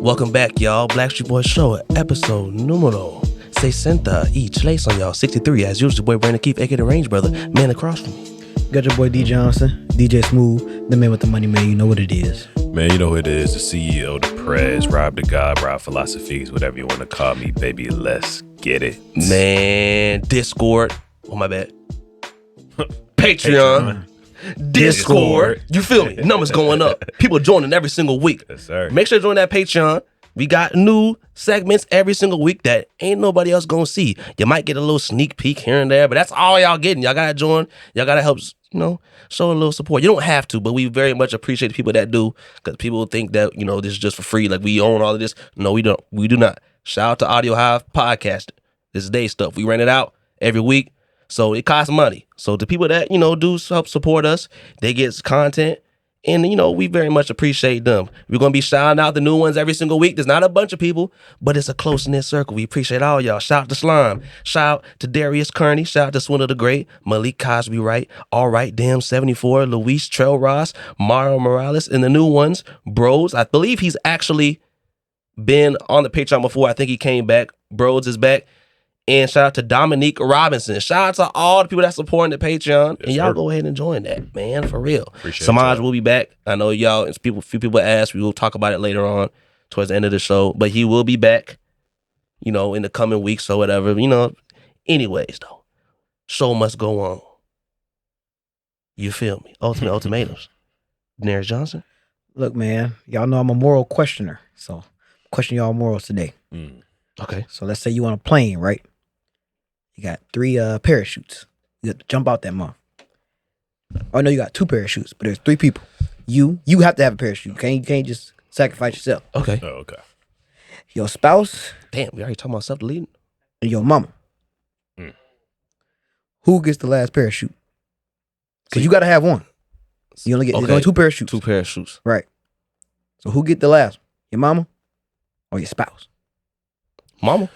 Welcome back, y'all. Blackstreet Boys Show, episode numero 60 y tres on y'all. 63, as usual, boy Brandon Keith, aka the Range Brother, man across from me. Got your boy D Johnson, DJ Smooth, the man with the money, man. You know what it is. Man, you know who it is. The CEO, the Prez, Rob the God, Rob Philosophies, whatever you want to call me, baby. Let's get it. Man, Discord. Oh, my bad. Patreon. Discord. You feel me? Numbers going up. People joining every single week. Yes, sir. Make sure to join that Patreon. We got new segments every single week that ain't nobody else gonna see. You might get a little sneak peek here and there, but that's all y'all getting. Y'all gotta join. Y'all gotta help, show a little support. You don't have to, but we very much appreciate the people that do, because people think that, this is just for free. Like we own all of this. No, we don't. We do not. Shout out to Audio Hive Podcast. This is their stuff. We rent it out every week, so it costs money. So the people that, do help support us, they get content. And, we very much appreciate them. We're going to be shouting out the new ones every single week. There's not a bunch of people, but it's a close-knit circle. We appreciate all y'all. Shout out to Slime. Shout out to Darius Kearney. Shout out to Swindle the Great. Malik Cosby Wright. All Right Damn 74. Luis Trell Ross. Mario Morales. And the new ones, Bros. I believe he's actually been on the Patreon before. I think he came back. Bros is back. And shout out to Dominique Robinson. Shout out to all the people that's supporting the Patreon. Yes, and y'all go ahead and join that, man, for real. Appreciate Samaj will be back. I know y'all, a few people asked. We will talk about it later on towards the end of the show. But he will be back, in the coming weeks or whatever. Anyways, though, show must go on. You feel me? Ultimatums. Daenerys Johnson? Look, man, y'all know I'm a moral questioner. So, question y'all morals today. Okay. So, let's say you on a plane, right? You got 3 parachutes. You have to jump out that month. Oh, no, you got 2 parachutes, but there's 3 people. You have to have a parachute. You can't just sacrifice yourself. Okay. Oh, okay. Your spouse. Damn, we already talking about self-deleting? And your mama. Who gets the last parachute? Because you got to have one. You only get there's only 2 parachutes. 2 parachutes. Right. So who get the last one? Your mama or your spouse? Mama?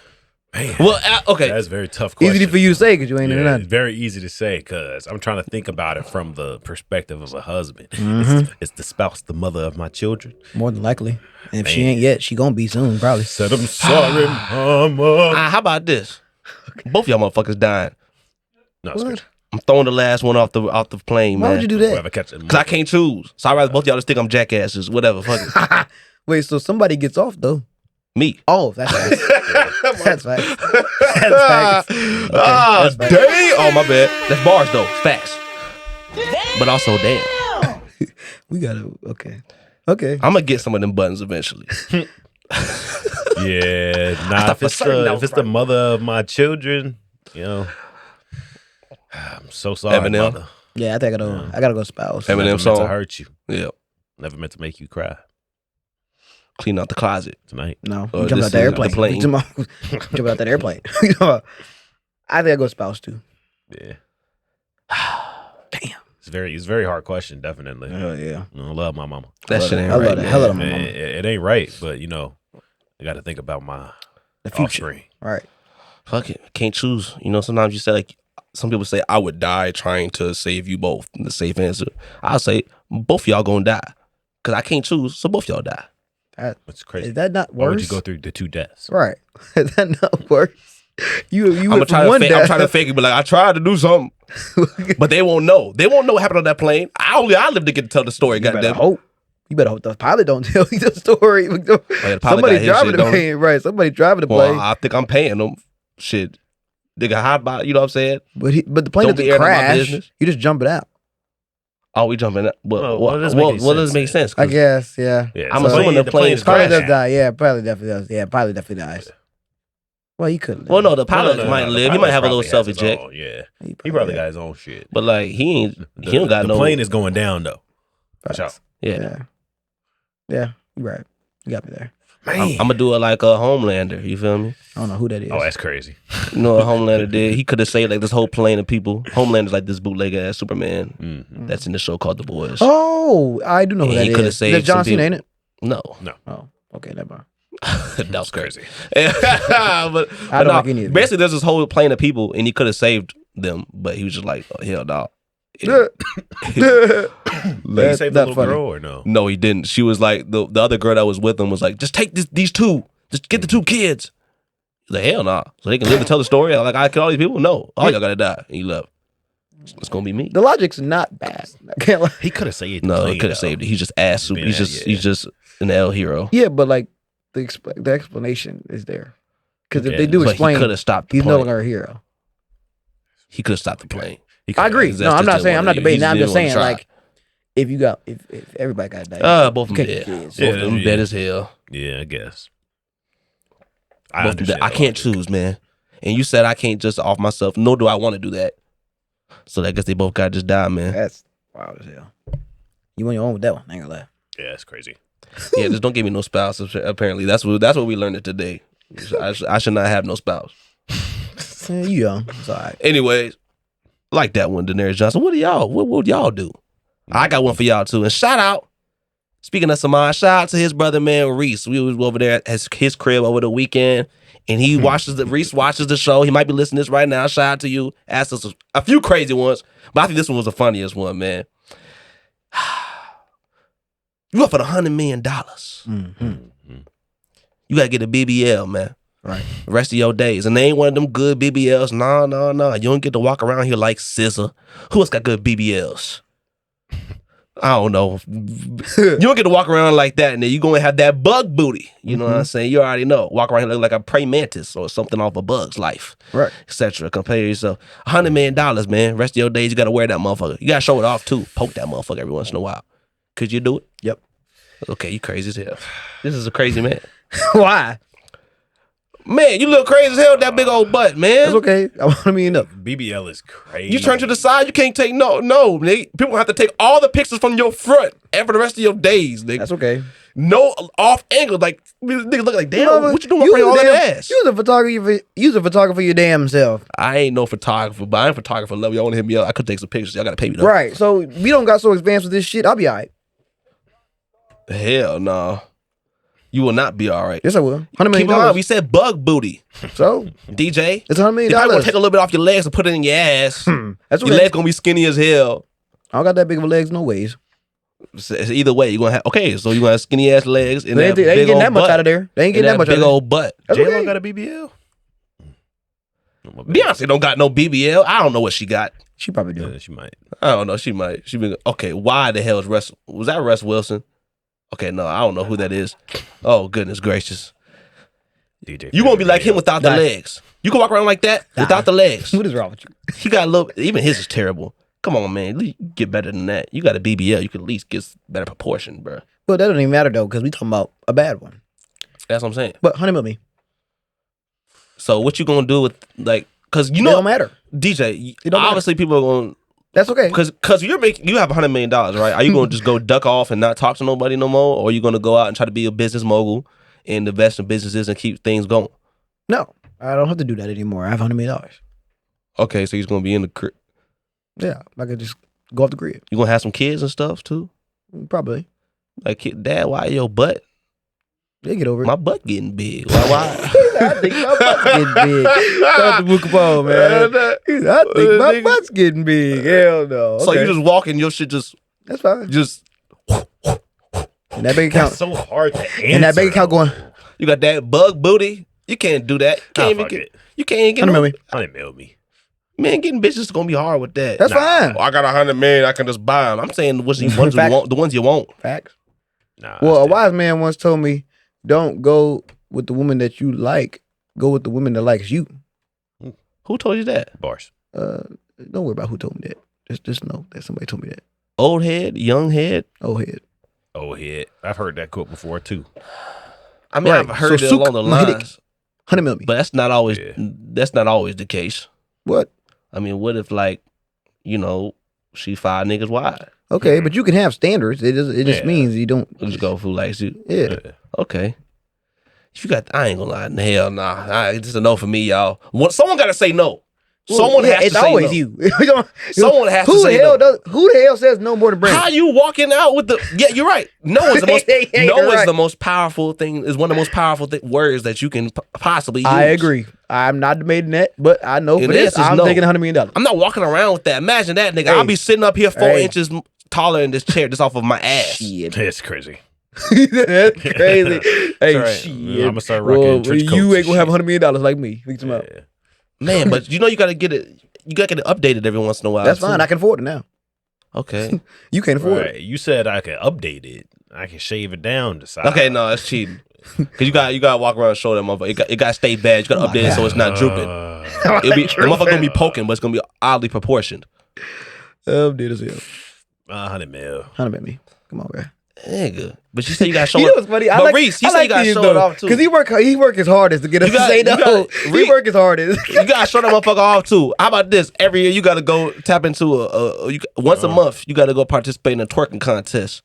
Man, well, okay. That's a very tough question. Easy for you to say because you ain't in nothing. It's very easy to say because I'm trying to think about it from the perspective of a husband. It's the spouse, the mother of my children. More than likely. And if she ain't yet, she gonna be soon, probably. Said I'm sorry, mama. How about this? Both y'all motherfuckers dying. No, it's good. I'm throwing the last one off the plane, man. Why would you do that? Because I can't choose. So I'd rather both y'all just think I'm jackasses. Whatever, fuck it. Wait, so somebody gets off though? Me. Oh, that's right. That's right. That's facts. Okay, that's facts. Damn. Oh, my bad. That's bars though. It's facts. But also, damn. We gotta. Okay. I'm gonna get some of them buttons eventually. Yeah, nah. If it's the mother of my children, I'm so sorry, Eminem. mother. Yeah, I think I gotta go spouse. Eminem Never song. meant to hurt you. Yeah. Never meant to make you cry Clean out the closet tonight. No, you jumping out the airplane. Jumping out that airplane. I think I go spouse too. Yeah. Damn. It's very hard question, definitely. Oh yeah. I love my mama. That shit ain't I right. love the hell out of my mama. It ain't right, but I got to think about The future. offspring. Right. Fuck it. Can't choose. Sometimes you say like, some people say, I would die trying to save you both. The safe answer. I'll say, both of y'all gonna die. Because I can't choose, so both y'all die. That's crazy. Is that not worse? Why would you go through the 2 deaths? Right. Is that not worse? You I'm trying to fake it, but like I tried to do something. But they won't know. They won't know what happened on that plane. I live to get to tell the story, goddamn. You better hope the pilot don't tell you the story. Somebody driving the plane, right? Somebody driving the plane. I think I'm paying them. Shit. They got hot about, you know what I'm saying? But the plane doesn't crash. You just jump it out. Oh, we jumping out. What doesn't make sense? I guess, yeah. I'm assuming the plane is pilot crashing. does die. Yeah, pilot definitely does. Yeah, pilot definitely dies. Well, he couldn't live. Well, no, the pilot might live. He might have a little self-eject. Yeah. He probably got his own shit. But like, he don't got no. The plane is going down, though. Watch out. Yeah, you're right. You got me there. Man. I'm going to do it like a Homelander. You feel me? I don't know who that is. Oh, that's crazy. You know what Homelander did? He could have saved like this whole plane of people. Homelander's like this bootleg ass Superman that's in the show called The Boys. Oh, I do know who that he could have is. saved That's John Cena, ain't it? No. Oh, okay, never mind. That was crazy. but I don't like any of it. basically, there's this whole plane of people, and he could have saved them, but he was just like, oh, hell no. Did he That's save the not little funny. girl or no? No, he didn't. She was like the other girl that was with him was like, just take these two, just get the two kids. He's like, hell nah. So they can live to tell the story. I'm like, I kill all these people. No, all y'all gotta die. And he left. It's gonna be me. The logic's not bad. I can't lie. He could have saved the No, plane, he could have though. saved it. He's just ass soup. Yeah, He's just an L hero. Yeah, but like the explanation is there. Because if Okay. they do But explain, he could have stopped the he's no plane. longer a hero. He could have stopped the plane. He I coulda- agree. That's No, I'm just not didn't saying I'm wanna- not debating. he I'm just just didn't saying wanna like if everybody got died. Both of them dead. Kids. Both of them Yeah. dead as hell. Yeah, I guess. Both of them dead. understand I the can't logic. choose, man. And you said I can't just off myself. Nor do I want to do that. So I guess they both got to just die, man. That's wild as hell. You on your own with that one? I ain't gonna lie. Yeah, it's crazy. Yeah, just don't give me no spouse. Apparently, that's what we learned today. I should not have no spouse. Yeah, you young. It's all right. Anyways, like that one, Daenerys Johnson. What would y'all do? I got one for y'all too. And shout out, speaking of Samaj, shout out to his brother, man, Reese. We was over there at his crib over the weekend. And he Reese watches the show. He might be listening to this right now. Shout out to you. Asked us a few crazy ones. But I think this one was the funniest one, man. You up for the $100 million. Mm-hmm. You gotta get a BBL, man. Right. The rest of your days. And they ain't one of them good BBLs. No. You don't get to walk around here like SZA. Who else got good BBLs? I don't know. You don't get to walk around like that, and then you gonna have that bug booty. You know what I'm saying? You already know. Walk around here looking like a praying mantis or something off a bug's life, Right. etc. Compare yourself. $100 million, man. Rest of your days, you gotta wear that motherfucker. You gotta show it off too. Poke that motherfucker every once in a while. Could you do it? Yep. Okay, you crazy as hell. This is a crazy man. Why? Man, you look crazy as hell with that big old butt, man. That's okay. I want to be enough. BBL is crazy. You turn to the side, you can't take no. People have to take all the pictures from your front and for the rest of your days, nigga. That's okay. No off angle, like niggas look like damn. Mother, What you doing? Bringing all that ass? Use a photographer your damn self. I ain't no photographer, but I'm a photographer level. Y'all want to hit me up? I could take some pictures. Y'all gotta pay me though. Right. So we don't got so advanced with this shit. I'll be all right. Hell no. You will not be all right. Yes, I will. $100 Keep million. in mind, we said bug booty, So DJ. it's $100 million. You probably want to take a little bit off your legs and put it in your ass. That's Your okay. legs gonna be skinny as hell. I don't got that big of a legs, no ways. So either way, you're gonna have so you're gonna have skinny ass legs and They that ain't big getting old that much butt. out of there. They ain't And getting that much out big of there. old butt. That's J-Lo okay. got a BBL? Beyonce don't got no BBL. I don't know what she got. She probably do. Yeah, she might. I don't know. She might. She been okay. Why the hell is Russ? Was that Russ Wilson? Okay, no, I don't know who that is. Oh goodness gracious! DJ. You won't be like him without the Nah. legs. You can walk around like that without the legs. What is wrong with you? He got a little. Even his is terrible. Come on, man. At least get better than that. You got a BBL. You could at least get better proportion, bro. But that doesn't even matter though, because we talking about a bad one. That's what I'm saying. But $100 million. So what you gonna do with like? Cause you It know, don't matter. DJ. It don't Obviously, people are going. That's okay. Because you have $100 million, right? Are you going to just go duck off and not talk to nobody no more? Or are you going to go out and try to be a business mogul and invest in businesses and keep things going? No, I don't have to do that anymore. I have $100 million. Okay, so he's going to be in the crib. Yeah, I could just go off the grid. You going to have some kids and stuff too? Probably. Like, Dad, why your butt? They get over it. My butt getting big. Why? I think my butt's getting big. Shout out to Bookapone, man. I think my butt's getting big. Hell no. So Okay. you just walking, your shit just That's fine. just. And that bank account. That's so hard to answer. And that bank account going. You got that bug booty. You can't do that. You can't even fuck get. it. You can't get. $100 million. Honey, mail me. Man, getting bitches is gonna be hard with that. That's fine. Oh, I got $100 million. I can just buy them. I'm saying the ones you want. Facts. The ones you want. Facts. Nah. Well, a that's wise man once told me, don't go with the woman that you like. Go with the woman that likes you. Who told you that? bars. Don't worry about who told me that. Just know that somebody told me that. Old head, young head. Oh, head. Oh, head. I've heard that quote before too. I mean, Right. I've heard So it Suk along the Mahidik. lines, $100 million. but that's not always. Yeah. That's not always the case. What? I mean, what if like, she 5 niggas wide? Okay, but you can have standards. It just Yeah. means you don't. Just go for like, Yeah. okay. If you got, I ain't gonna lie, hell nah. It's a no for me, y'all. Someone gotta say no. Someone has it's to say always no. you. Someone has to who say the hell no. Who the hell says no more to Brandon? How you walking out with the? Yeah, you're right. No is the most. Yeah, no you're is right. the most powerful thing. Is one of the most powerful words that you can possibly use. I agree. I'm not debating that, but I know And for the this, answer is I'm no. taking $100 million. I'm not walking around with that. Imagine that, nigga. Hey. I'll be sitting up here 4 Hey. inches taller in this chair just off of my ass. Shit. That's crazy. That's crazy. Hey, right. shit. I'm gonna start rocking trench coats you and ain't gonna have shit. $100 million like me. What you talking about? Yeah. Man, but you know you gotta get it. You gotta get it updated every once in a while. That's fine. too. I can afford it now. Okay. You can't afford Right. it. You said I could update it. I can shave it down to size. Okay, no, that's cheating. Cause you gotta walk around and show that motherfucker. It gotta stay bad. You gotta Oh my update it so God. it's not drooping. It'll be the motherfucker gonna be poking, but it's gonna be oddly proportioned. Dude, as hell. 100 mil. 100 me. Come on, bro. Nigga. But you say you gotta show You know it. what's funny? But Reese, he said you gotta show it off too. Because he work his hardest to get us to gotta- say you no. gotta- He work his hardest. You gotta show that motherfucker off too. How about this? Every year you gotta go tap into once a month. You gotta go participate in a twerking contest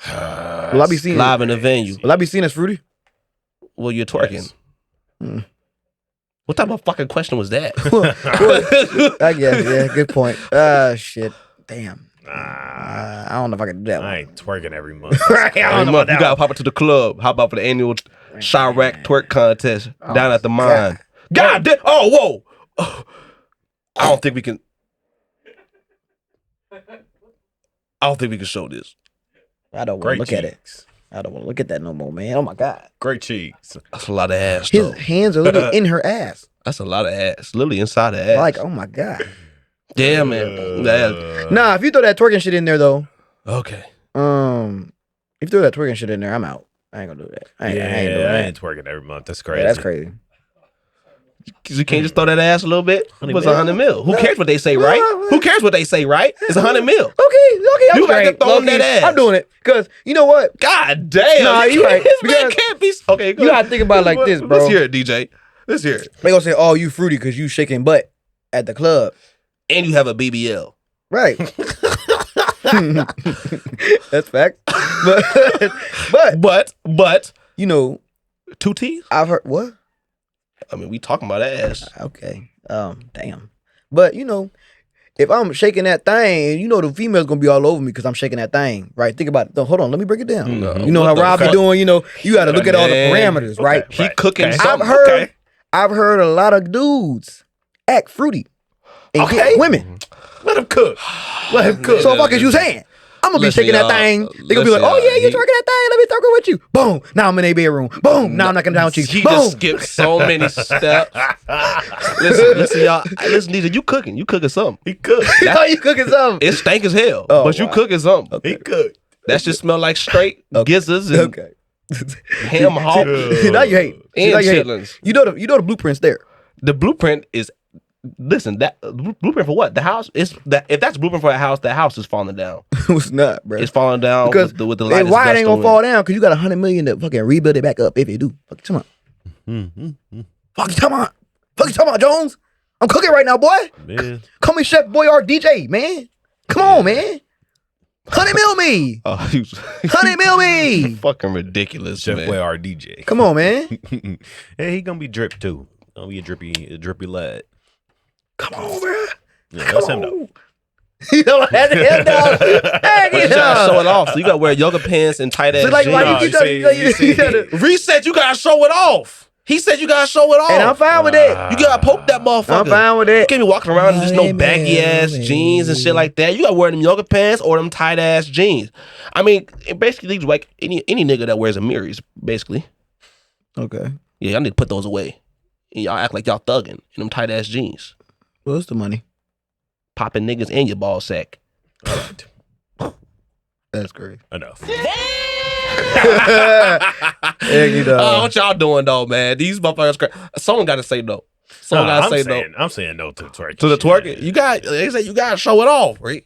Will I be seeing live in a venue. Will I be seen as fruity? Well, you're twerking. Yes. What type of fucking question was that? I guess. Yeah. Good point. Shit. Damn. I don't know if I can do that I one. ain't twerking every month. Right, I don't Every know month about you that gotta one. pop into the club. How about for the annual Chirac twerk contest down at the mine? God. God damn! Oh, whoa! Oh, I don't think we can. I don't think we can show this. I don't want Great to look at it. cheeks. I don't want to look at that no more, man. Oh my God. Great cheeks. That's a lot of ass. His Though. hands are literally in her ass. That's a lot of ass. Literally inside the ass. Like, oh my God. yeah, man. Yeah. Nah, if you throw that twerking shit in there though, Okay. if you throw that twerking shit in there, I'm out. I ain't gonna do that. I ain't doing I that. ain't twerking every month. That's Yeah, crazy. that's crazy. You can't just throw that ass a little bit. It was 100 mil. Who No. cares what they say, right? No. Who cares what they say, right? It's 100 mil. Okay, I'm You got to straight. throw in Low-key, that ass. I'm doing it because you know what? God damn. Nah, you right. This man Because can't be. Okay, go you ahead. gotta think about it like this, bro. Let's hear it, DJ. Let's hear it. They gonna say, "Oh, you fruity because you shaking butt at the club." And you have a BBL. Right. That's fact. But But you know, 2 teeth? I've heard what? I mean, we talking about ass. Okay. Damn. But you know, if I'm shaking that thing, you know the female's gonna be all over me because I'm shaking that thing, right? Think about it. Hold on, let me break it down. No. You know What how the Rob be fuck? doing. You know, you got to look at all the Man. parameters, right? He cooking Okay. something. I've heard a lot of dudes act fruity and Okay. get women. Let him cook. Let him cook. So fuck is you saying? I'm gonna be Listen, shaking that y'all. thing. They gonna be like, Listen, "Oh yeah, you y'all. twerking that thing? Let me twerk it with you." Boom. Now I'm in a bedroom. Boom. Now I'm knocking down cheeks. He Boom. just skipped so many steps. Listen, y'all. Listen, DJ, you cooking. You cooking something. He cooked. Oh, you cooking something? It stank as hell, Oh, but you wow. cooking something. He cooked. That shit smell like straight gizzards and Okay. ham hock See, now you hate. See, and now you hate. chitlins. You know the blueprint's there. The blueprint is. Listen, that blueprint for what? The house is that. If that's blueprint for a house, that house is falling down. It's not, bro. It's falling down Because with the and lightest why it gust ain't of gonna wind. fall down? Because you got 100 million to fucking rebuild it back up if you do. Fuck you talking about? Fuck you talking about? Fuck you talking about, Jones? I'm cooking right now, boy. Man. Call me Chef Boyard DJ, man. Come on, man. 100 mil me. Oh, you 100 mil me. fucking ridiculous, Chef man. Boy, our DJ. Come on, man. Hey, he gonna be drip too. Gonna be a drippy lad. Come on, bro. Yeah, that's him though. You know, that's him, dog. Hey, But you gotta show it off. So you gotta wear yoga pants and tight ass So like, jeans. why Nah, you you keep see- telling you see- Reset, you gotta show it off. He said you gotta show it off. And I'm fine with that. You gotta poke that motherfucker. I'm fine with You that. can't be walking around in just no baggy ass jeans and shit like that. You gotta wear them yoga pants or them tight ass jeans. I mean, it basically like any nigga that wears a mirrors, basically. Okay. Yeah, y'all need to put those away. And y'all act like y'all thugging in them tight ass jeans. What's the money? Popping niggas in your ball sack. That's great. Enough. What y'all doing though, man? These motherfuckers crazy. Someone gotta say no. Someone gotta say no. I'm saying no to the twerking. To the shit. twerking. They say you gotta show it off, right?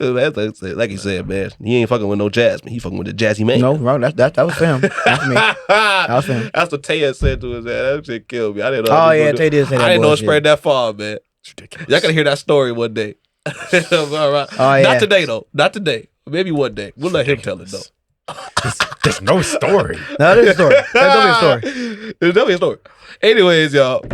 Like he said, man, he ain't fucking with no Jasmine. He fucking with the Jazzy man. No, wrong. That was for him. That's me. was him. That's what Taya said to his ass. That shit killed me. I didn't know. Oh yeah, Tay did say that. I didn't know it bullshit. spread that far, man. It's ridiculous. Y'all gotta hear that story one day. All right. Oh, yeah. Not today though. Not today. Maybe one day. We'll let him tell it though. There's no story. No, there's a story. There's definitely a story. There's definitely a story. Anyways, y'all.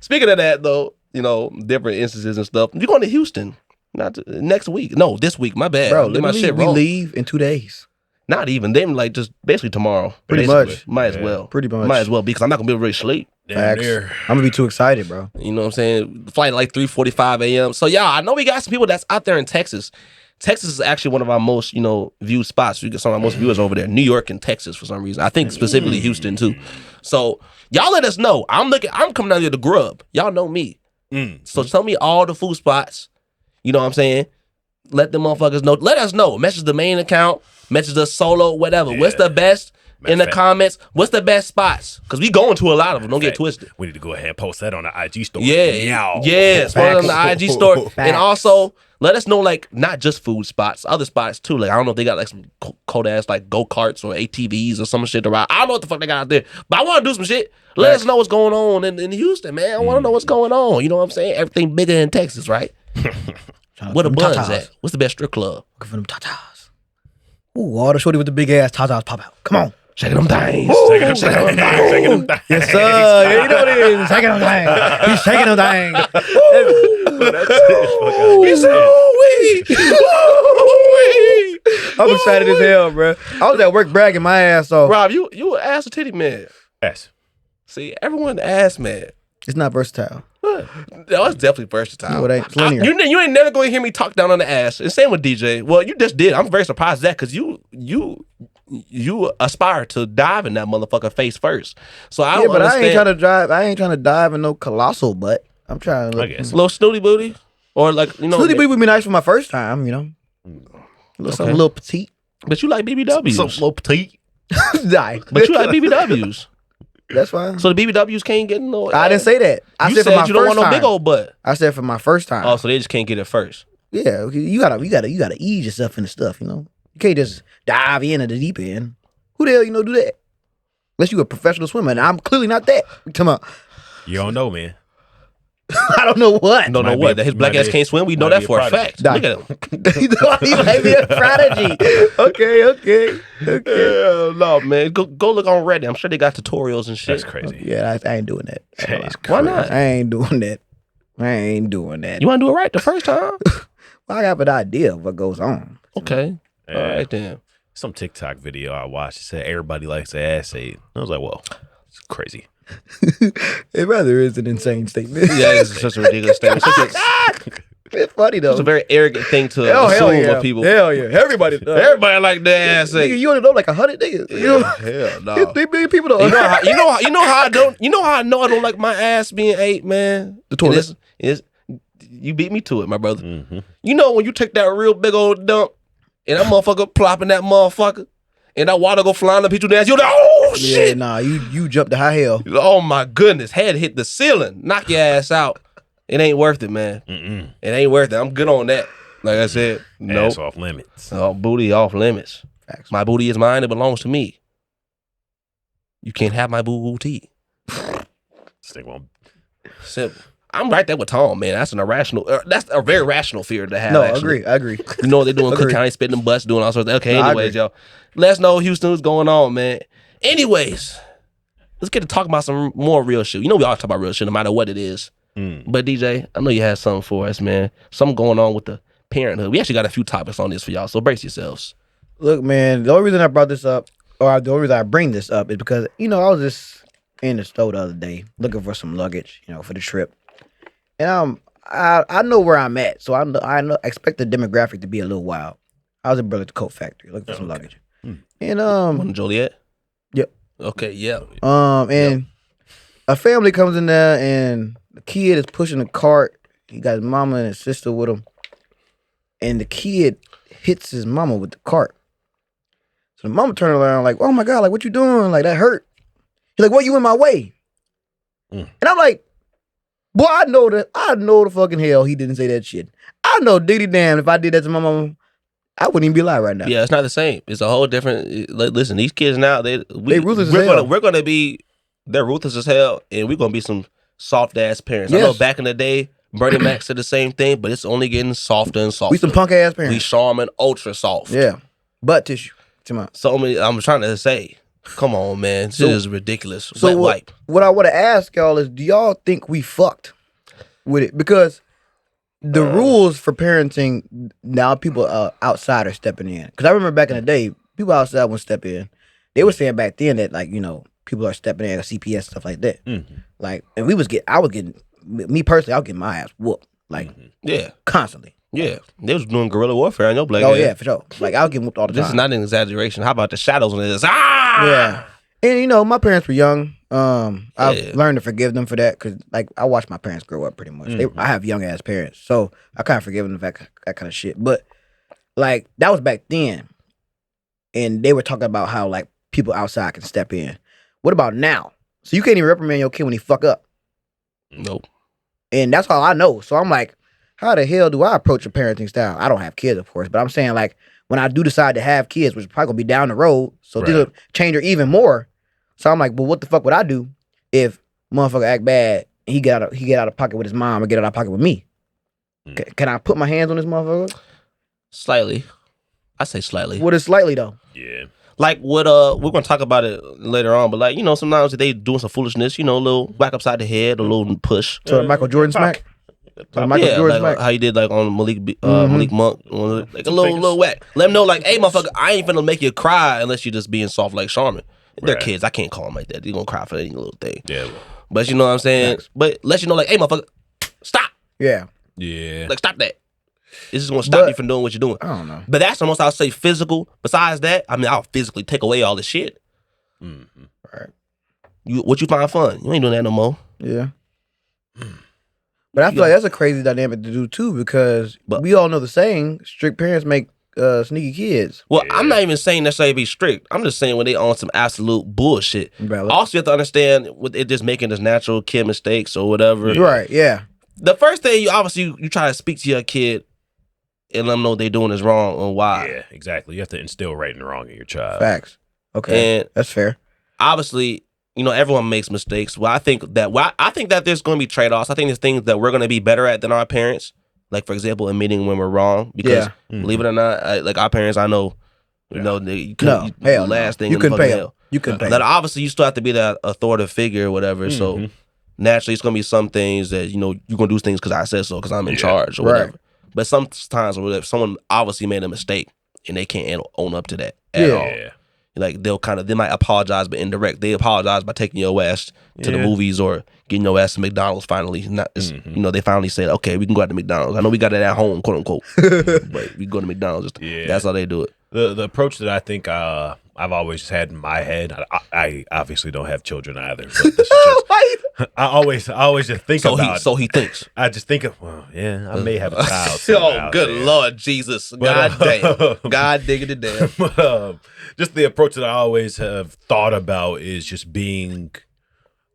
Speaking of that, though, different instances and stuff. You're going to Houston next week. No, this week. My bad. Bro, Get my literally, shit we wrong. leave in 2 days. Not even. They like just basically tomorrow. Pretty Basically. much. Might as well. Pretty much. Might as well because I'm not gonna be able to really sleep. Facts. I'm gonna be too excited, bro. You know what I'm saying? Flight at like 3:45 a.m. So y'all, I know we got some people that's out there in Texas. Texas is actually one of our most, viewed spots. We get some of our most viewers over there. New York and Texas for some reason. I think specifically Houston too. So y'all let us know. I'm coming down here to grub. Y'all know me. So tell me all the food spots. You know what I'm saying? Let them motherfuckers know. Let us know. Message the main account. Message us solo. Whatever. Yeah. What's the best in the comments? What's the best spots? Because we going to a lot of them. Don't get twisted. We need to go ahead and post that on the IG story. Yeah. Post it on the IG story. And also, let us know, like, not just food spots, other spots too. Like, I don't know if they got like some cold ass like go-karts or ATVs or some shit to ride. I don't know what the fuck they got out there. But I want to do some shit. Let us know what's going on in Houston, man. I want to know what's going on. You know what I'm saying? Everything bigger in Texas, right? Where the buns at? What's the best strip club? Looking for them tatas. Ooh, all the shorty with the big ass tatas pop out. Come on. Shaking them things. Shaking them things. Yes, sir. Yeah, you know what it is. Shaking them things. He's shaking them things. He's so weak. I'm excited as hell, bro. I was at work bragging my ass off. Rob, you an ass or titty man? Ass. See, everyone ass man. It's not versatile. No, it's definitely versatile. No, it ain't. It's linear. You ain't never going to hear me talk down on the ass. And same with DJ. Well, you just did. I'm very surprised at that because you aspire to dive in that motherfucker face first. So I don't understand. I ain't trying to dive in no colossal butt. I'm trying to look. A little snooty booty, or like snooty booty would be nice for my first time. Something a little petite. But you like BBWs. Something little petite. Die. But you like BBWs. That's fine. So the BBWs can't get no. I didn't say that. I said for my you don't want first no big old butt. I said for my first time. Oh, so they just can't get it first. Yeah, okay. You gotta ease yourself into stuff. You can't just dive into the deep end. Who the hell do that? Unless you a professional swimmer, and I'm clearly not that. Come on. You don't know, man. I don't know what. Don't know what. That his black ass can't swim. We know that for a fact. Look at him. He might be a prodigy. Okay. Yeah, no, man. Go look on Reddit. I'm sure they got tutorials and shit. That's crazy. Yeah, I ain't doing that. Why not? I ain't doing that. You want to do it right the first time? Well, I have an idea of what goes on. Okay. All right, then. Some TikTok video I watched. It said everybody likes the ass ate. I was like, well, it's crazy. It rather is an insane statement. Yeah, it's such a ridiculous statement. It's funny though. It's a very arrogant thing to assume of people. Hell yeah. Everybody like the ass ate. You only know like 100 niggas. Hell no. 3 billion people though. You know how I know I don't like my ass being ate, man. The toilet. You beat me to it, my brother. Mm-hmm. You know when you take that real big old dump and that motherfucker plopping that motherfucker and that water go flying up your ass, you're like, oh shit. Yeah, nah, you jumped to high hell. Oh my goodness, head hit the ceiling, knock your ass out. It ain't worth it, man. Mm-mm. It ain't worth it. I'm good on that. Like I said, no. Ass off limits. Oh, booty off limits. Facts. My booty is mine. It belongs to me. You can't have my booty. Simple. I'm right there with Tom, man. That's that's a very rational fear to have. No, actually. I agree. You know what they're doing? Cook County, spitting them butts, doing all sorts of. Okay, anyways, y'all. Let us know, Houston, what's going on, man. Anyways, let's get to talk about some more real shit. You know we all talk about real shit no matter what it is. But DJ, I know you had something for us, man. Something going on with the parenthood. We actually got a few topics on this for y'all, so brace yourselves. Look, man, the only reason I brought this up, or the only reason I bring this up is because, I was just in the store the other day looking for some luggage, for the trip. And I know where I'm at, so I expect the demographic to be a little wild. I was at Burlington Coat Factory looking for some luggage. And One in Joliet? Yep. Okay, yeah. And a family comes in there and the kid is pushing a cart. He got his mama and his sister with him. And the kid hits his mama with the cart. So the mama turned around like, oh my God, like what you doing? Like that hurt. He's like, what, you in my way? And I'm like, boy, I know the fucking hell he didn't say that shit. I know diggity damn if I did that to my mama, I wouldn't even be alive right now. Yeah, it's not the same. It's a whole different. Listen, these kids now, they ruthless as hell. We're gonna be, they're ruthless as hell, and we're gonna be some soft ass parents. Yes. I know back in the day, Bernie Mac said the same thing, but it's only getting softer and softer. We some punk ass parents. We Charmin ultra soft. Yeah, butt tissue. So I'm trying to say, Come on, man. This is ridiculous. So Wet wipe. what I want to ask y'all is, do y'all think we fucked with it? Because the rules for parenting now, people outside are stepping in. Because I remember back in the day, people outside would step in. They were saying back then that, like, you know, people are stepping in, CPS, stuff like that. Like, and I was getting, me personally, I was getting my ass whooped, like, Yeah. constantly. Yeah. They was doing guerrilla warfare on your black Oh ass. yeah, for sure. Like, I was getting whooped all the time. This is not an exaggeration. How about the shadows on this? Ah! Yeah. And you know, my parents were young. I've Yeah. learned to forgive them for that because, like, I watched my parents grow up pretty much. I have young ass parents, so I kind of forgive them for that kind of shit. But like, that was back then, and they were talking about how, like, people outside can step in. What about now? So you can't even reprimand your kid when he fuck up, Nope. and that's all I know. So I'm like, how the hell do I approach a parenting style? I don't have kids, of course, but I'm saying, like, when I do decide to have kids, which is probably gonna be down the road, so this will change her even more. So I'm like, well, what the fuck would I do if motherfucker act bad and he get out of pocket with his mom or get out of pocket with me? Can I put my hands on this motherfucker? Slightly. I say slightly. What is slightly though? Yeah. Like what we're gonna talk about it later on, but like, you know, sometimes they doing some foolishness, you know, a little whack upside the head, a little push. So the Michael Jordan smack? So Michael Yeah, Jordan like smack? how you did like on Malik Monk, like a little whack. Let them know like, hey, motherfucker, I ain't finna make you cry unless you're just being soft like Charmin. They're kids. I can't call them like that. They're gonna cry for any little thing. Yeah. But you know what I'm saying? Facts. But let you know like, hey, motherfucker, stop. Yeah. Yeah. Like, stop that. This is gonna stop you from doing what you're doing. I don't know. But that's the most I'll say physical. Besides that, I mean, I'll physically take away all the shit. Right. What you find fun? You ain't doing that no more. Yeah. But I feel like that's a crazy dynamic to do too, because we all know the saying, strict parents make sneaky kids. Well, I'm not even saying necessarily be strict. I'm just saying when they on some absolute bullshit. Valid. Also, you have to understand with it just making this natural kid mistakes or whatever. Right, yeah. The first thing you try to speak to your kid and let them know what they're doing is wrong and why. Yeah, exactly. You have to instill right and wrong in your child. Facts. Okay. And that's fair. Obviously, you know, everyone makes mistakes. I think that there's going to be trade-offs. I think there's things that we're going to be better at than our parents. Like, for example, admitting when we're wrong. Because, believe it or not, like our parents, I know, you know, you couldn't, last thing you in couldn't fucking pay hell. You couldn't pay That obviously you still have to be that authoritative figure or whatever. So naturally, it's going to be some things that, you know, you're going to do things because I said so, because I'm in charge or whatever. But sometimes if someone obviously made a mistake and they can't own up to that at all. Yeah. Like they might apologize, but indirect. They apologize by taking your ass to the movies or getting your ass to McDonald's. Finally, you know, they finally said, "Okay, we can go out to McDonald's." I know we got it at home, quote unquote, but we go to McDonald's. That's how they do it. The approach that I think I've always had in my head. I obviously don't have children either. But this is just, I always just think about. So he thinks. I just think of, well, yeah, I may have a child. Oh, good Lord Jesus! God damn! God diggity damn! But, just the approach that I always have thought about is just being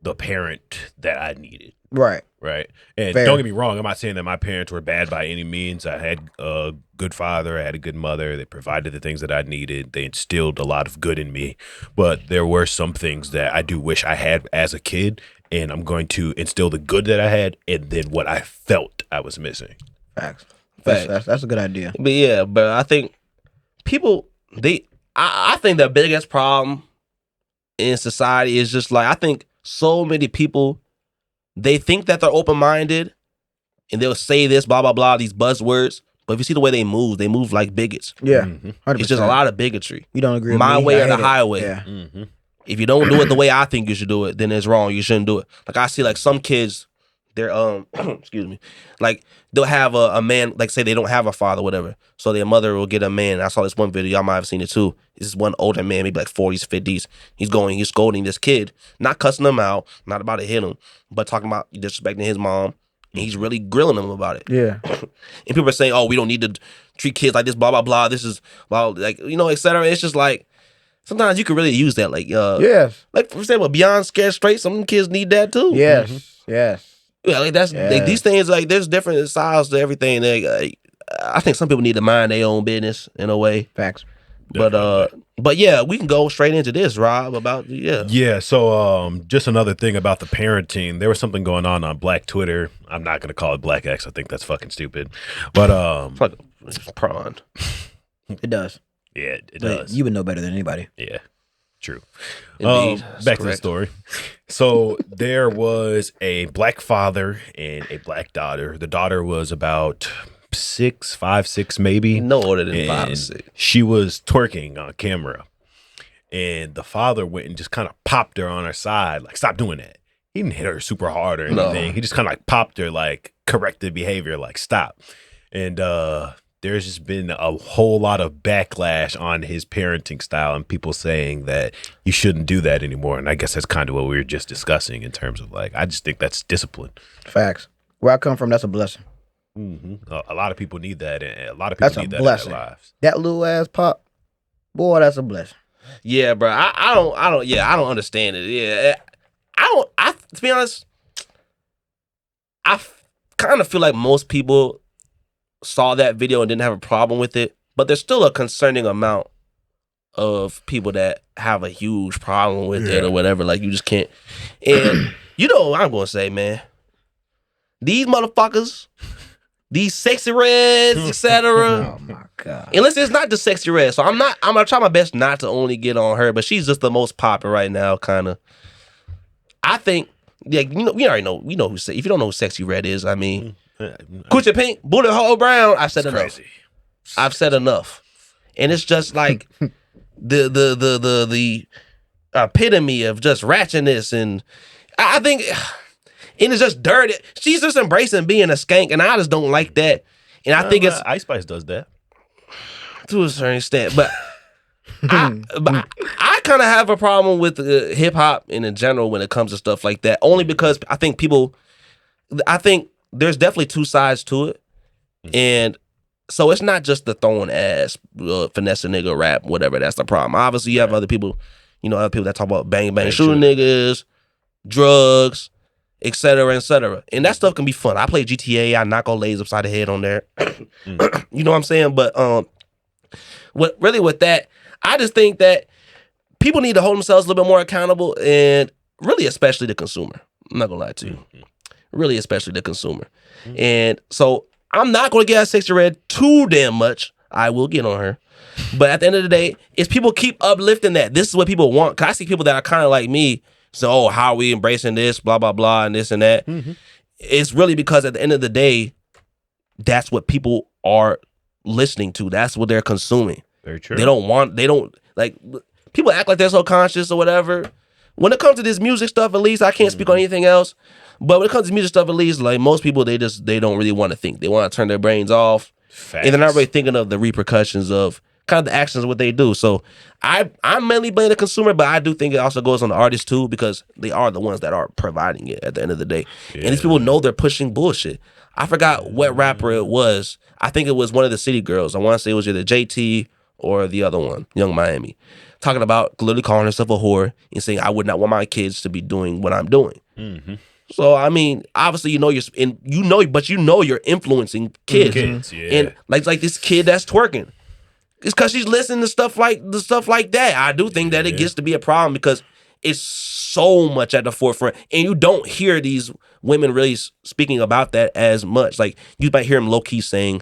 the parent that I needed. Right. Right. And Fair. don't get me wrong, I'm not saying that my parents were bad by any means. I had a good father, I had a good mother. They provided the things that I needed. They instilled a lot of good in me. But there were some things that I do wish I had as a kid, and I'm going to instill the good that I had and then what I felt I was missing. Facts. That's a good idea. But yeah, but I think people I think the biggest problem in society is just like, I think so many people, they think that they're open-minded and they'll say this, blah, blah, blah, these buzzwords. But if you see the way they move like bigots. Yeah. 100%. It's just a lot of bigotry. You don't agree with My me? way I or the hate it. highway. Yeah. If you don't do it the way I think you should do it, then it's wrong. You shouldn't do it. Like I see like some kids, they're excuse me, like they'll have a man, like say they don't have a father, whatever. So their mother will get a man. I saw this one video, y'all might have seen it too. This is one older man, maybe like 40s, 50s. He's scolding this kid, not cussing him out, not about to hit him, but talking about disrespecting his mom. And he's really grilling him about it. Yeah. And people are saying, oh, we don't need to treat kids like this, blah, blah, blah. This is, well, like, you know, et cetera. It's just like, sometimes you can really use that. Like, Yes. like, for example, Beyond Scared Straight, some kids need that too. Yes. Yes. Yeah, like that's like, these things, like there's different styles to everything. I think some people need to mind their own business in a way. Facts. But yeah, we can go straight into this, Rob, about Yeah, so just another thing about the parenting. There was something going on Black Twitter. I'm not gonna call it Black X. I think that's fucking stupid. But it's like a prawn. It does. Yeah, it But does. you would know better than anybody. Yeah. True. Indeed. Back to the story. So there was a black father and a black daughter. The daughter was about 5, 6 maybe. No older than and 5 or 6. She was twerking on camera. And the father went and just kind of popped her on her side, like, stop doing that. He didn't hit her super hard or anything. No. He just kind of like popped her, like corrected behavior, like stop. And there's just been a whole lot of backlash on his parenting style and people saying that you shouldn't do that anymore. And I guess that's kind of what we were just discussing in terms of like, I just think that's discipline. Facts. Where I come from, that's a blessing. Mm-hmm. A lot of people need that. And a lot of people need that blessing. in their lives. That little ass pop, boy, that's a blessing. Yeah, bro. I don't understand it. Yeah. To be honest, I kind of feel like most people saw that video and didn't have a problem with it, but there's still a concerning amount of people that have a huge problem with it or whatever. Like, you just can't. And you know what I'm going to say, man? These motherfuckers, these sexy reds, etc. Oh my god! And listen, it's not just sexy red. So I'm gonna try my best not to only get on her, but she's just the most popular right now, kind of. I think, yeah, we already know. We know who. If you don't know who Sexy Red is, I mean, Coochie Pink, Bullet Hole Brown. I've said enough. Crazy. I've said enough, and it's just like the epitome of just ratchetness, and I think, and it's just dirty. She's just embracing being a skank, and I just don't like that. And I think it's Ice Spice does that to a certain extent, but. I kind of have a problem with hip hop in general when it comes to stuff like that. Only because I think there's definitely two sides to it, and so it's not just the throwing ass, finesse a nigga rap, whatever. That's the problem. Obviously, you have other people, other people that talk about bang bang shooting niggas, drugs, etc., etc. And that stuff can be fun. I play GTA. I knock old ladies upside the head on there. You know what I'm saying? But with that. I just think that people need to hold themselves a little bit more accountable, and really, especially the consumer. I'm not gonna lie to you. Really, especially the consumer. And so I'm not gonna get at Sexy Red too damn much. I will get on her. But at the end of the day, it's people keep uplifting that. This is what people want. Cause I see people that are kind of like me. So, oh, how are we embracing this, blah, blah, blah, and this and that. It's really because at the end of the day, that's what people are listening to. That's what they're consuming. Very true. They don't like, people act like they're so conscious or whatever. When it comes to this music stuff, at least, I can't speak on anything else. But when it comes to music stuff, at least, like most people, they don't really want to think. They want to turn their brains off. Facts. And they're not really thinking of the repercussions of kind of the actions of what they do. So I mainly blame the consumer, but I do think it also goes on the artists too, because they are the ones that are providing it at the end of the day. Yeah. And these people know they're pushing bullshit. I forgot what rapper it was. I think it was one of the City Girls. I want to say it was either JT or the other one, Young Miami, talking about literally calling herself a whore and saying, I would not want my kids to be doing what I'm doing. So, I mean, obviously, you're influencing kids. And like this kid that's twerking. It's because she's listening to stuff like that. I do think that it gets to be a problem because it's so much at the forefront. And you don't hear these women really speaking about that as much. Like, you might hear them low-key saying,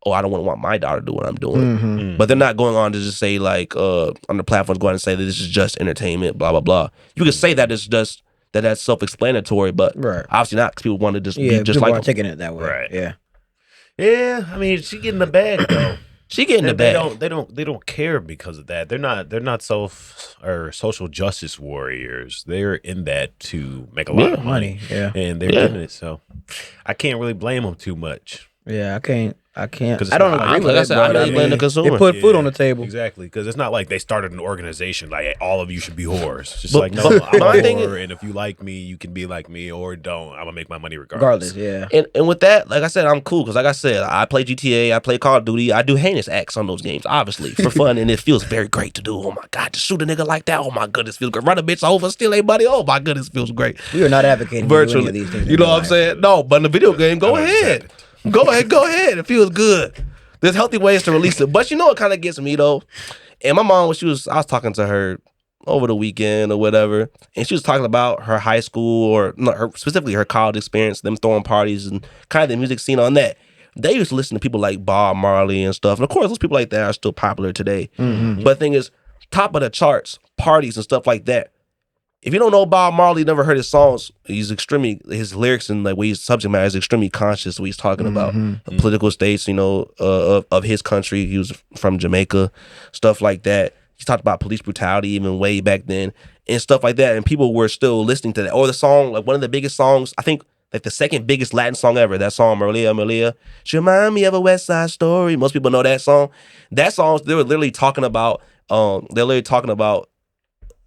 oh, I don't want my daughter to do what I'm doing. But they're not going on to just say, like, on the platforms, going and say that this is just entertainment, blah, blah, blah. You can say that it's just, that's self-explanatory, but obviously not, because people want to just be just like them. Taking it that way. Right. Yeah. Yeah, I mean, she getting the bag, though. She getting the bag. They don't care because of that. They're not social justice warriors. They're in that to make a lot of money. Yeah. And they're doing it, so I can't really blame them too much. Yeah, I can't. I don't agree with it. I really blame the consumer. They put food on the table. Exactly, because it's not like they started an organization like, hey, all of you should be whores. It's just But no, I'm a whore, and if you like me, you can be like me, or don't. I'm gonna make my money regardless. Yeah. And with that, like I said, I'm cool, because like I said, I play GTA, I play Call of Duty, I do heinous acts on those games, obviously, for fun, and it feels very great to do. Oh my God, to shoot a nigga like that, oh my goodness, feels great. Run a bitch over, steal a buddy, oh my goodness, feels great. We are not advocating virtually for any of these things. You know what I'm saying? No, but in the video game, go ahead. Go ahead. It feels good. There's healthy ways to release it. But you know what kind of gets me, though? And my mom, I was talking to her over the weekend or whatever, and she was talking about her high school, or specifically her college experience, them throwing parties and kind of the music scene on that. They used to listen to people like Bob Marley and stuff. And of course, those people like that are still popular today. But the thing is, top of the charts, parties and stuff like that. If you don't know Bob Marley, never heard his songs, his lyrics and like what his subject matter is extremely conscious. What he's talking about, the political states, of his country. He was from Jamaica, stuff like that. He talked about police brutality even way back then and stuff like that. And people were still listening to that. Or the song, like one of the biggest songs, I think like the second biggest Latin song ever. That song, Maria, Maria. She remind me of a West Side Story. Most people know that song. That song, they were literally talking about.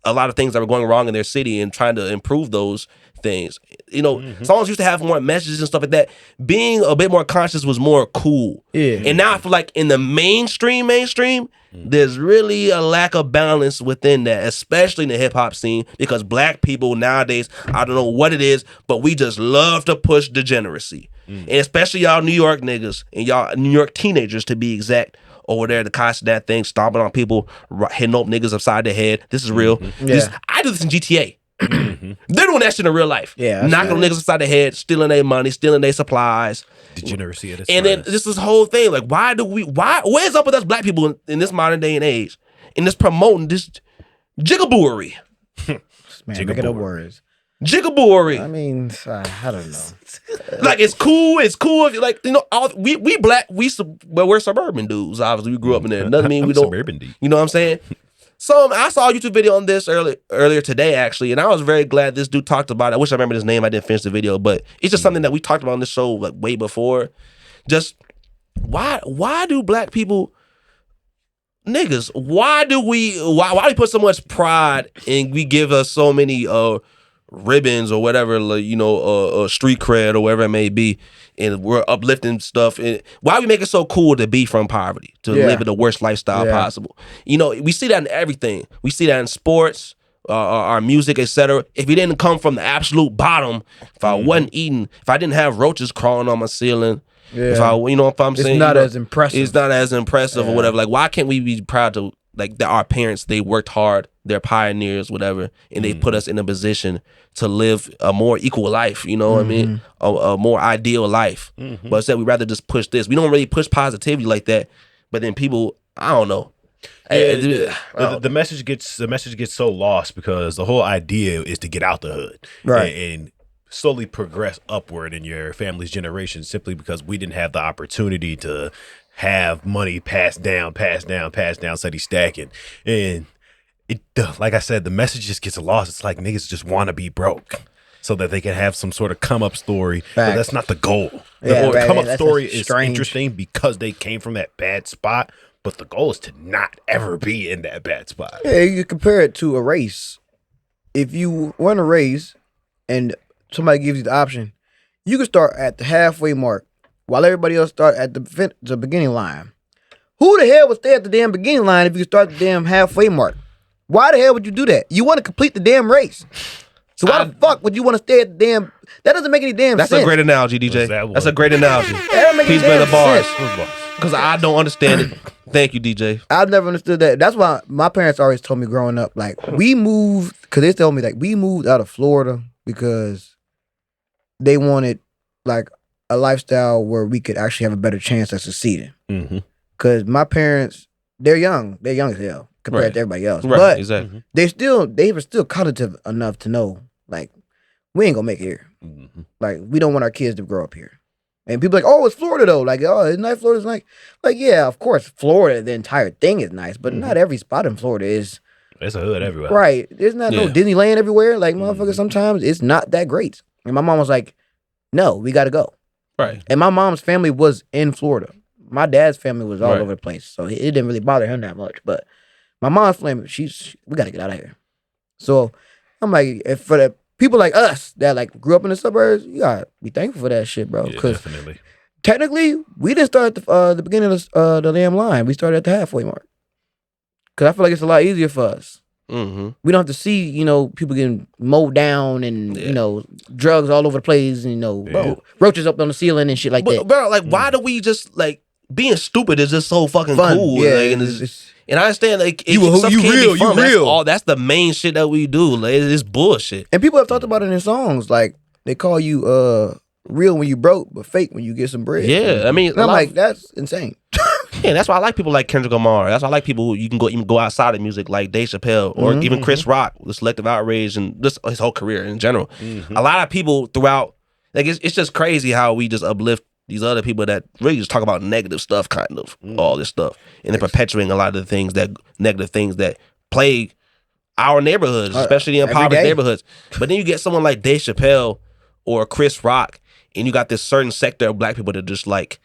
A lot of things that were going wrong in their city and trying to improve those things. Songs used to have more messages and stuff like that. Being a bit more conscious was more cool. Yeah. And now I feel like in the mainstream, there's really a lack of balance within that, especially in the hip hop scene, because black people nowadays, I don't know what it is, but we just love to push degeneracy. And especially y'all New York niggas and y'all New York teenagers to be exact. Over there, the constant that thing, stomping on people, hitting up niggas upside the head. This is real. I do this in GTA. They're doing that shit in real life. Yeah, knocking niggas upside the head, stealing their money, stealing their supplies. Degeneracy at its And then this whole thing, like, where's up with us black people in this modern day and age? And this promoting this jigabooery. Man, make it up words. Jigabooery. I mean, I don't know. Like it's cool. If you like, we black. We're suburban dudes. Obviously, we grew up in there. Doesn't mean we don't. Suburban dude. You know what I'm saying? So I saw a YouTube video on this earlier today, actually, and I was very glad this dude talked about it. I wish I remembered his name. I didn't finish the video, but it's just something that we talked about on this show like way before. Just why do black people, niggas? Why do we put so much pride and we give us so many ribbons or whatever, like, street cred or whatever it may be, and we're uplifting stuff? And why we make it so cool to be from poverty, to live in the worst lifestyle possible? We see that in everything. We see that in sports, our music, etc. If you didn't come from the absolute bottom, if I wasn't eating, if I didn't have roaches crawling on my ceiling, if I'm saying, it's not as impressive. It's not as impressive or whatever. Like, why can't we be proud to like that our parents, they worked hard, they're pioneers, whatever, and they put us in a position to live a more equal life, what I mean? A more ideal life. But instead, we'd rather just push this. We don't really push positivity like that. But then people, I don't know. The message gets so lost because the whole idea is to get out the hood, right, and slowly progress upward in your family's generation, simply because we didn't have the opportunity to have money passed down, steady stacking. And it, like I said, the message just gets lost. It's like niggas just want to be broke so that they can have some sort of come up story. But that's not the goal. The come up story is interesting because they came from that bad spot, but the goal is to not ever be in that bad spot. Yeah, you compare it to a race. If you run a race and somebody gives you the option, you can start at the halfway mark while everybody else start at the beginning line. Who the hell would stay at the damn beginning line if you start the damn halfway mark? Why the hell would you do that? You want to complete the damn race. So why the fuck would you want to stay at the damn... That doesn't make any damn sense. That's a great analogy, DJ. That's a great analogy. That don't make He's any been damn the bars. sense. Because I don't understand it. Thank you, DJ. I've never understood that. That's why my parents always told me growing up, like, we moved... Because they told me, like, we moved out of Florida because they wanted, like, a lifestyle where we could actually have a better chance of succeeding. Because my parents, they're young as hell compared to everybody else. Right, but exactly. they were still cognitive enough to know, like, we ain't gonna make it here. Like, we don't want our kids to grow up here. And people are like, oh, it's Florida though. Like, oh, isn't that Florida's like, yeah, of course, Florida, the entire thing is nice, but not every spot in Florida is. There's a hood everywhere. Right. There's not no Disneyland everywhere. Like, motherfuckers, sometimes it's not that great. And my mom was like, no, we gotta go. Right. And my mom's family was in Florida. My dad's family was all over the place. So it didn't really bother him that much. But my mom's family, we got to get out of here. So I'm like, if for the people like us that like grew up in the suburbs, you got to be thankful for that shit, bro. Because technically, we didn't start at the beginning of the damn line. We started at the halfway mark. Because I feel like it's a lot easier for us. We don't have to see, people getting mowed down and, drugs all over the place and, roaches up on the ceiling and shit like that. Bro, like, why do we just, like, being stupid is just so fucking cool. Yeah, like, and I understand, like, you real. That's the main shit that we do. Like, it's bullshit. And people have talked about it in songs. Like, they call you real when you broke, but fake when you get some bread. Yeah, I mean, and I'm like, that's insane. Yeah, that's why I like people like Kendrick Lamar. That's why I like people who you can even go outside of music like Dave Chappelle or even Chris Rock with Selective Outrage and just his whole career in general. A lot of people throughout, like it's just crazy how we just uplift these other people that really just talk about negative stuff, kind of all this stuff, and they're perpetuating a lot of the things that negative things that plague our neighborhoods, especially the impoverished neighborhoods. But then you get someone like Dave Chappelle or Chris Rock, and you got this certain sector of black people that just like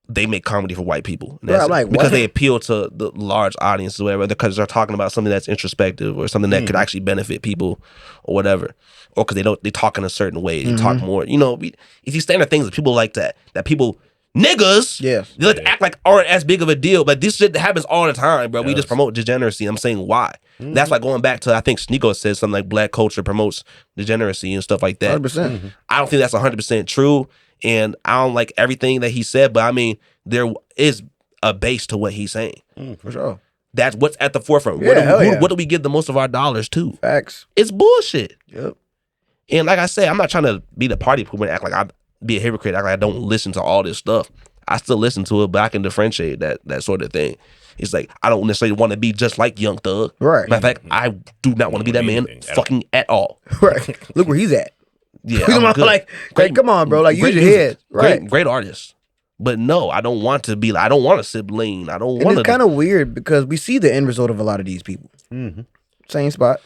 they make comedy for white people. And that's like, because what? they appeal to the large audience or whatever, because they're talking about something that's introspective or something that could actually benefit people or whatever. Or because they talk in a certain way. They talk more, you know, it's these standard things that people like that people niggas they like to act like aren't as big of a deal, but this shit happens all the time, bro. We just promote degeneracy. I'm saying why. That's like going back to, I think Sneeko says something like black culture promotes degeneracy and stuff like that. 100%. I don't think that's 100% true, and I don't like everything that he said, but I mean there is a base to what he's saying. For sure. That's what's at the forefront. Yeah, what do we give the most of our dollars to? Facts. It's bullshit. Yep. And like I said, I'm not trying to be the party pooper and act like I be a hypocrite, act like I don't listen to all this stuff. I still listen to it, but I can differentiate that sort of thing. It's like I don't necessarily want to be just like Young Thug. Right. Matter of fact, I do not want to be that man fucking at all. Right. Look where he's at. Yeah, I'm like, come on, bro. Like, use your head. Right. Great artist. But no, I don't want to be like, I don't want to sip lean. I don't want to. It's kind of weird because we see the end result of a lot of these people. Same spot.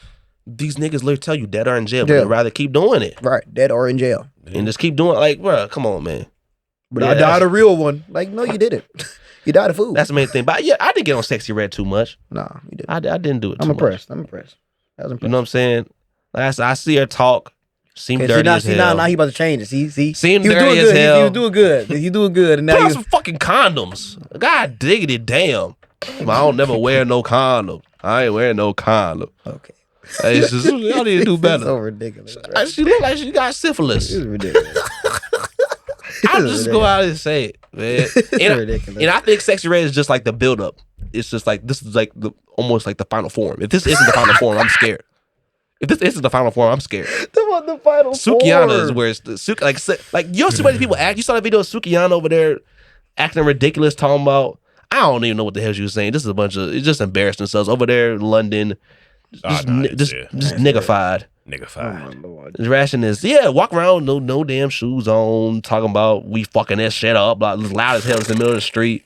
These niggas literally tell you dead or in jail, but they'd rather keep doing it. Right. Dead or in jail. And just keep doing it. Like, bro, come on, man. But I died a real one. Like, no, you didn't. You died of food. That's the main thing. But yeah, I didn't get on Sexy Red too much. Nah, you didn't. I didn't do it too I'm impressed. much. I'm impressed. I was impressed. You know what I'm saying? Like I see her talk. Seem dirty as hell. Now he about to change it. See? Seem he was dirty doing as good. hell. He was doing good. He doing good. And now Put on you some fucking condoms. God diggity damn. I don't never wear no condom. I ain't wearing no condom. okay. It's just, y'all need to do better. It's so ridiculous. Right? She look like she got syphilis. It's ridiculous. I'll just go out and say it, man. And ridiculous. And I think Sexy Red is just like the build up. It's just like this is like almost like the final form. If this isn't the final form, I'm scared. If this isn't the final form, I'm scared. The final Sukiyana is where it's like you don't see many people act. You saw the video of Sukiyana over there acting ridiculous, talking about I don't even know what the hell she was saying. This is a bunch of it's just embarrassing themselves over there in London. Just niggified. Oh, my Lord. The ration is walk around no damn shoes on, talking about we fucking that shit up, like loud as hell in the middle of the street,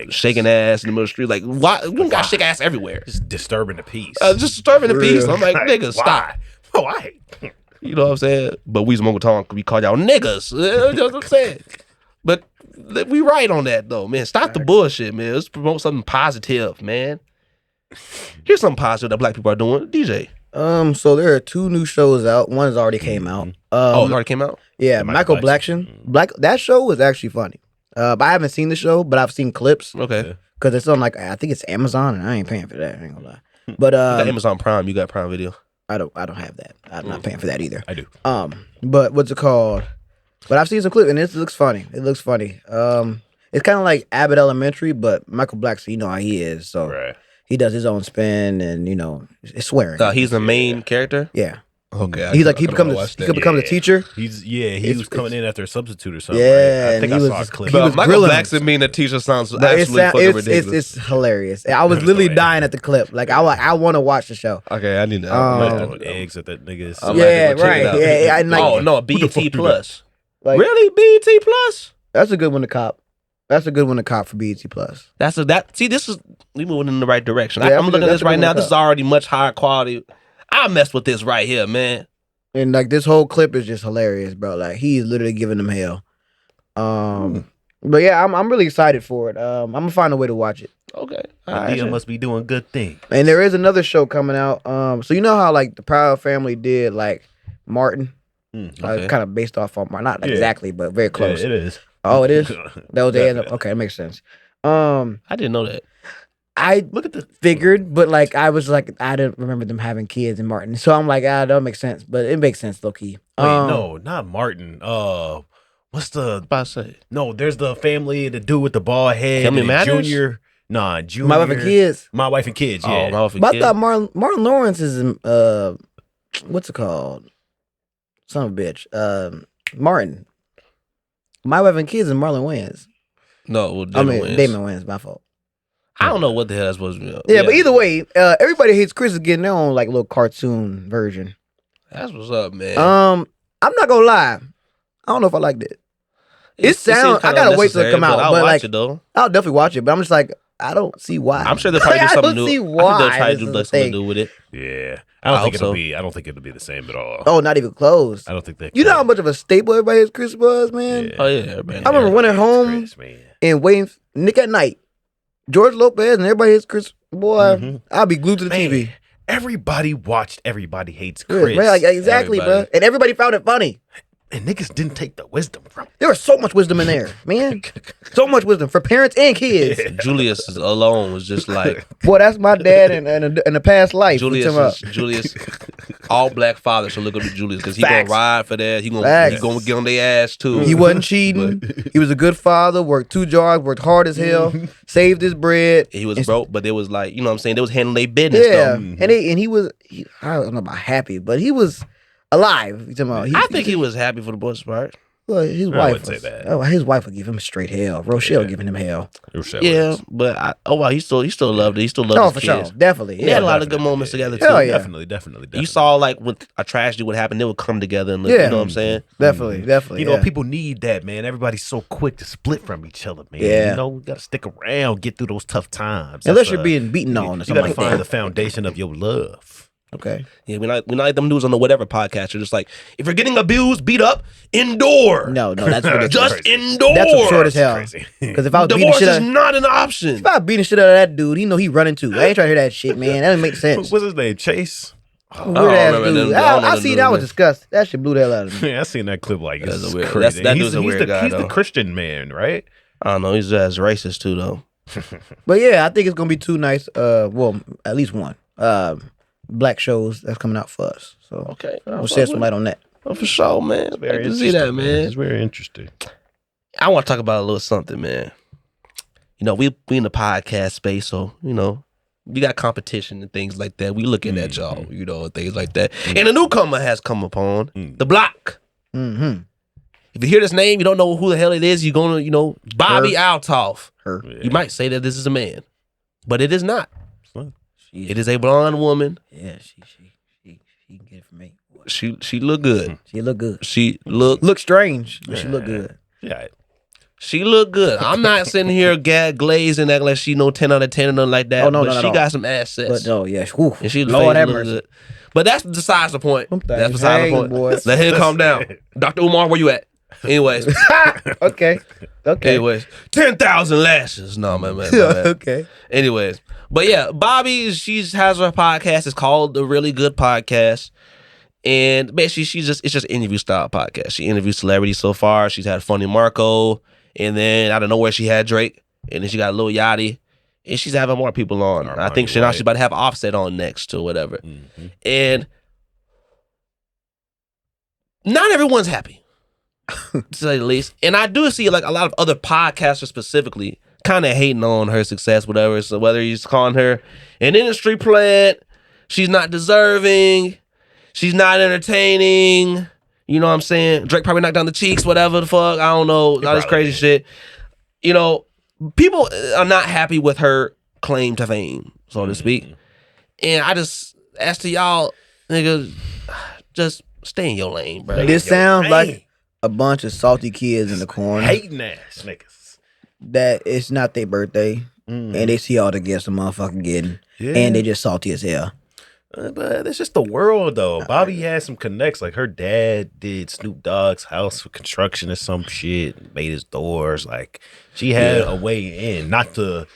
shaking ass in the middle of the street. Like why you don't got shake ass everywhere? Just disturbing the peace. Just disturbing the peace. I'm like niggas, Why? stop. Oh, I hate. You know what I'm saying? But we Mongo Tongue, we call y'all niggas. You know what I'm saying? But we right on that though, man. Stop the bullshit, man. Let's promote something positive, man. Here's something positive that black people are doing. DJ. So there are 2 new shows out. One has already came out. It already came out? Yeah, Michael Blackson. That show was actually funny. I haven't seen the show, but I've seen clips. Okay. Because it's on like I think it's Amazon, and I ain't paying for that. I ain't gonna lie. But you got Amazon Prime. You got Prime Video. I don't have that. I'm not paying for that either. I do. But what's it called? But I've seen some clips, and it looks funny. It looks funny. It's kind of like Abbott Elementary, but Michael Blackson, you know how he is, so. Right. He does his own spin, and it's swearing. He's the main character. Yeah. Okay. He's like he becomes a teacher. He was coming in after a substitute or something. Yeah, right? I think and I he saw was- a clip. he was Michael grilling Blackson being a teacher sounds But absolutely fucking ridiculous. it's hilarious. I was literally dying at the clip. Like I want to watch the show. Okay, I need to. Throwing eggs at that nigga. I'm gonna have to go check it right. out. Yeah, and like, Oh no, BET Plus. like, Really, BET Plus? That's a good one to cop. That's a good one to cop for BET Plus. See, this is we moving in the right direction. Yeah, I'm looking at that's this a right good now. one to This is already much higher quality. I messed with this right here, man. And like this whole clip is just hilarious, bro. Like he's literally giving them hell. But yeah, I'm really excited for it. I'm gonna find a way to watch it. Okay. Dia must be doing good things. And there is another show coming out. So you know how like the Proud Family did like Martin, Okay. kind of based off on Martin, not exactly, but very close. Yeah, it is. Oh, it is. That was the end. Okay, it makes sense. I didn't know that. I look at the figured, but like I was like I didn't remember them having kids in Martin, so I'm like that don't make sense, but it makes sense low key. Wait, no, not Martin. What's the About to say. no? There's the family, the dude with the bald head, Family and Matters? Junior. Nah, Junior. My Wife and Kids. My Wife and Kids. Yeah. Oh, my wife and But I kid. thought Martin Lawrence is what's it called? Son of a bitch. Martin. My Wife and Kids and Marlon Wayans. No, well, I mean, wins. Damon wins. My fault. I don't know what the hell that's supposed to be. Yeah, but either way, everybody hates Chris is getting their own like little cartoon version. That's what's up, man. I'm not gonna lie. I don't know if I like that. It sounds. I gotta wait till it come out. I'll but watch like, it though. I'll definitely watch it. But I'm just like, I don't see why. I'm sure they'll probably do something new. I don't see I think why. they'll try to this do is like a something to thing. do with it. Yeah, I I hope don't so. think it'll be the same at all. Oh, not even close. I don't think that. You know how much of a staple everybody's Chris was, man. Yeah. Oh yeah, man. I remember running home Chris, man. and waiting Nick at Night, George Lopez, and everybody hates Chris. Boy, Mhm. I'll be glued to the Man, TV. Everybody watched Everybody Hates Yeah, Chris. man, like, exactly, Everybody. bro. And everybody found it funny. And niggas didn't take the wisdom from it. There was so much wisdom in there, man. So much wisdom for parents and kids. Julius alone was just like Boy, that's my dad in a past life. Julius, all black father should look up to Julius because he gonna Facts. ride for that. He gonna Facts. get on their ass too. He wasn't cheating. He was a good father. Worked 2 jobs. Worked hard as hell. Saved his bread. He was broke, but they was like, you know what I'm saying? They was handling their business Yeah, though. and he was. I don't know about happy, but he was alive. You talking about? I think he was happy for the most part. Well, his I wife wouldn't say was, that. Oh, his wife would give him straight hell. Rochelle Yeah. giving him hell. Yeah, but he still loved it. He still loved Oh, his for kids. sure, definitely. They had a Yeah, lot of good definitely. moments together too. Hell yeah. Definitely. You saw like when a tragedy would happen, they would come together and look, Yeah. you know what I'm saying? definitely. You know, yeah. people need that, man. Everybody's so quick to split from each other, man. Yeah. You know, we gotta stick around, get through those tough times. Unless That's, you're being beaten on or you something gotta like find the that. foundation of your love. Okay. Yeah, we're not like them dudes on the whatever podcast. You're just like, if you're getting abused, beat up, endure. No, that's ridiculous. Just crazy. endure. That's absurd as hell. Crazy. Because if I was beating Divorce shit is out, not an option. if I was beating shit out of that dude, he know he running too. I ain't trying to hear that shit, man. That doesn't make sense. What's his name? Chase? Weird ass remember dude. them. I don't know I them see dudes, that was man. disgusting. That shit blew the hell out of me. Man, I seen that clip like That's it's a weird- crazy. that He's- dude's a he's weird the, guy, He's the though. Christian man, right? I don't know. He's just racist too, though. But yeah, I think it's gonna be 2 nice. Well, at least one. Black shows that's coming out for us. So Okay. we'll shed some light on that. Oh, for sure, man. I Very can see that, man. It's very interesting. I want to talk about a little something, man. You know, we in the podcast space, so, you know, you got competition and things like that. We looking at y'all, you know, and things like that. And a newcomer has come upon the block. Mm-hmm. If you hear this name, you don't know who the hell it is, you're going to, you know, Bobbi Althoff. Her. You might say that this is a man, but it is not. She, It is a blonde woman. Yeah, she can get it from me. She look good. She look good. She look Strange, but she look good. Yeah. She look good. I'm not sitting here glazing acting like she no 10 out of 10 or nothing like that. Oh, no, but not at she all. got some assets. But no, yeah. Whew. And she Lord have look mercy. good. But that's besides the point. Them That's things beside the hang, point. boy. Let him calm down. Dr. Umar, where you at? Anyways, Okay. anyways, 10,000 lashes. No, man. My bad. Okay. Anyways, but yeah, Bobbi, she has her podcast. It's called The Really Good Podcast. And basically, it's just interview style podcast. She interviews celebrities so far. She's had Funny Marco, and then out of nowhere she had Drake, and then she got Lil Yachty, and she's having more people on. I think she's about to have Offset on next or whatever. Mm-hmm. And not everyone's happy, to say the least. And I do see like a lot of other podcasters specifically kind of hating on her success, whatever. So whether he's calling her an industry plant, she's not deserving, she's not entertaining. You know what I'm saying? Drake probably knocked down the cheeks, whatever the fuck. I don't know. All this crazy shit. You know, people are not happy with her claim to fame, so to speak. And I just ask to y'all, niggas, just stay in your lane, bro. This sounds like a bunch of salty kids in the corner Hating ass niggas. that it's not their birthday and they see all the gifts the motherfucker getting and they just salty as hell. But it's just the world, though. Bobbi had some connects. Like, her dad did Snoop Dogg's house for construction or some shit, made his doors. Like, she had a way in. Not to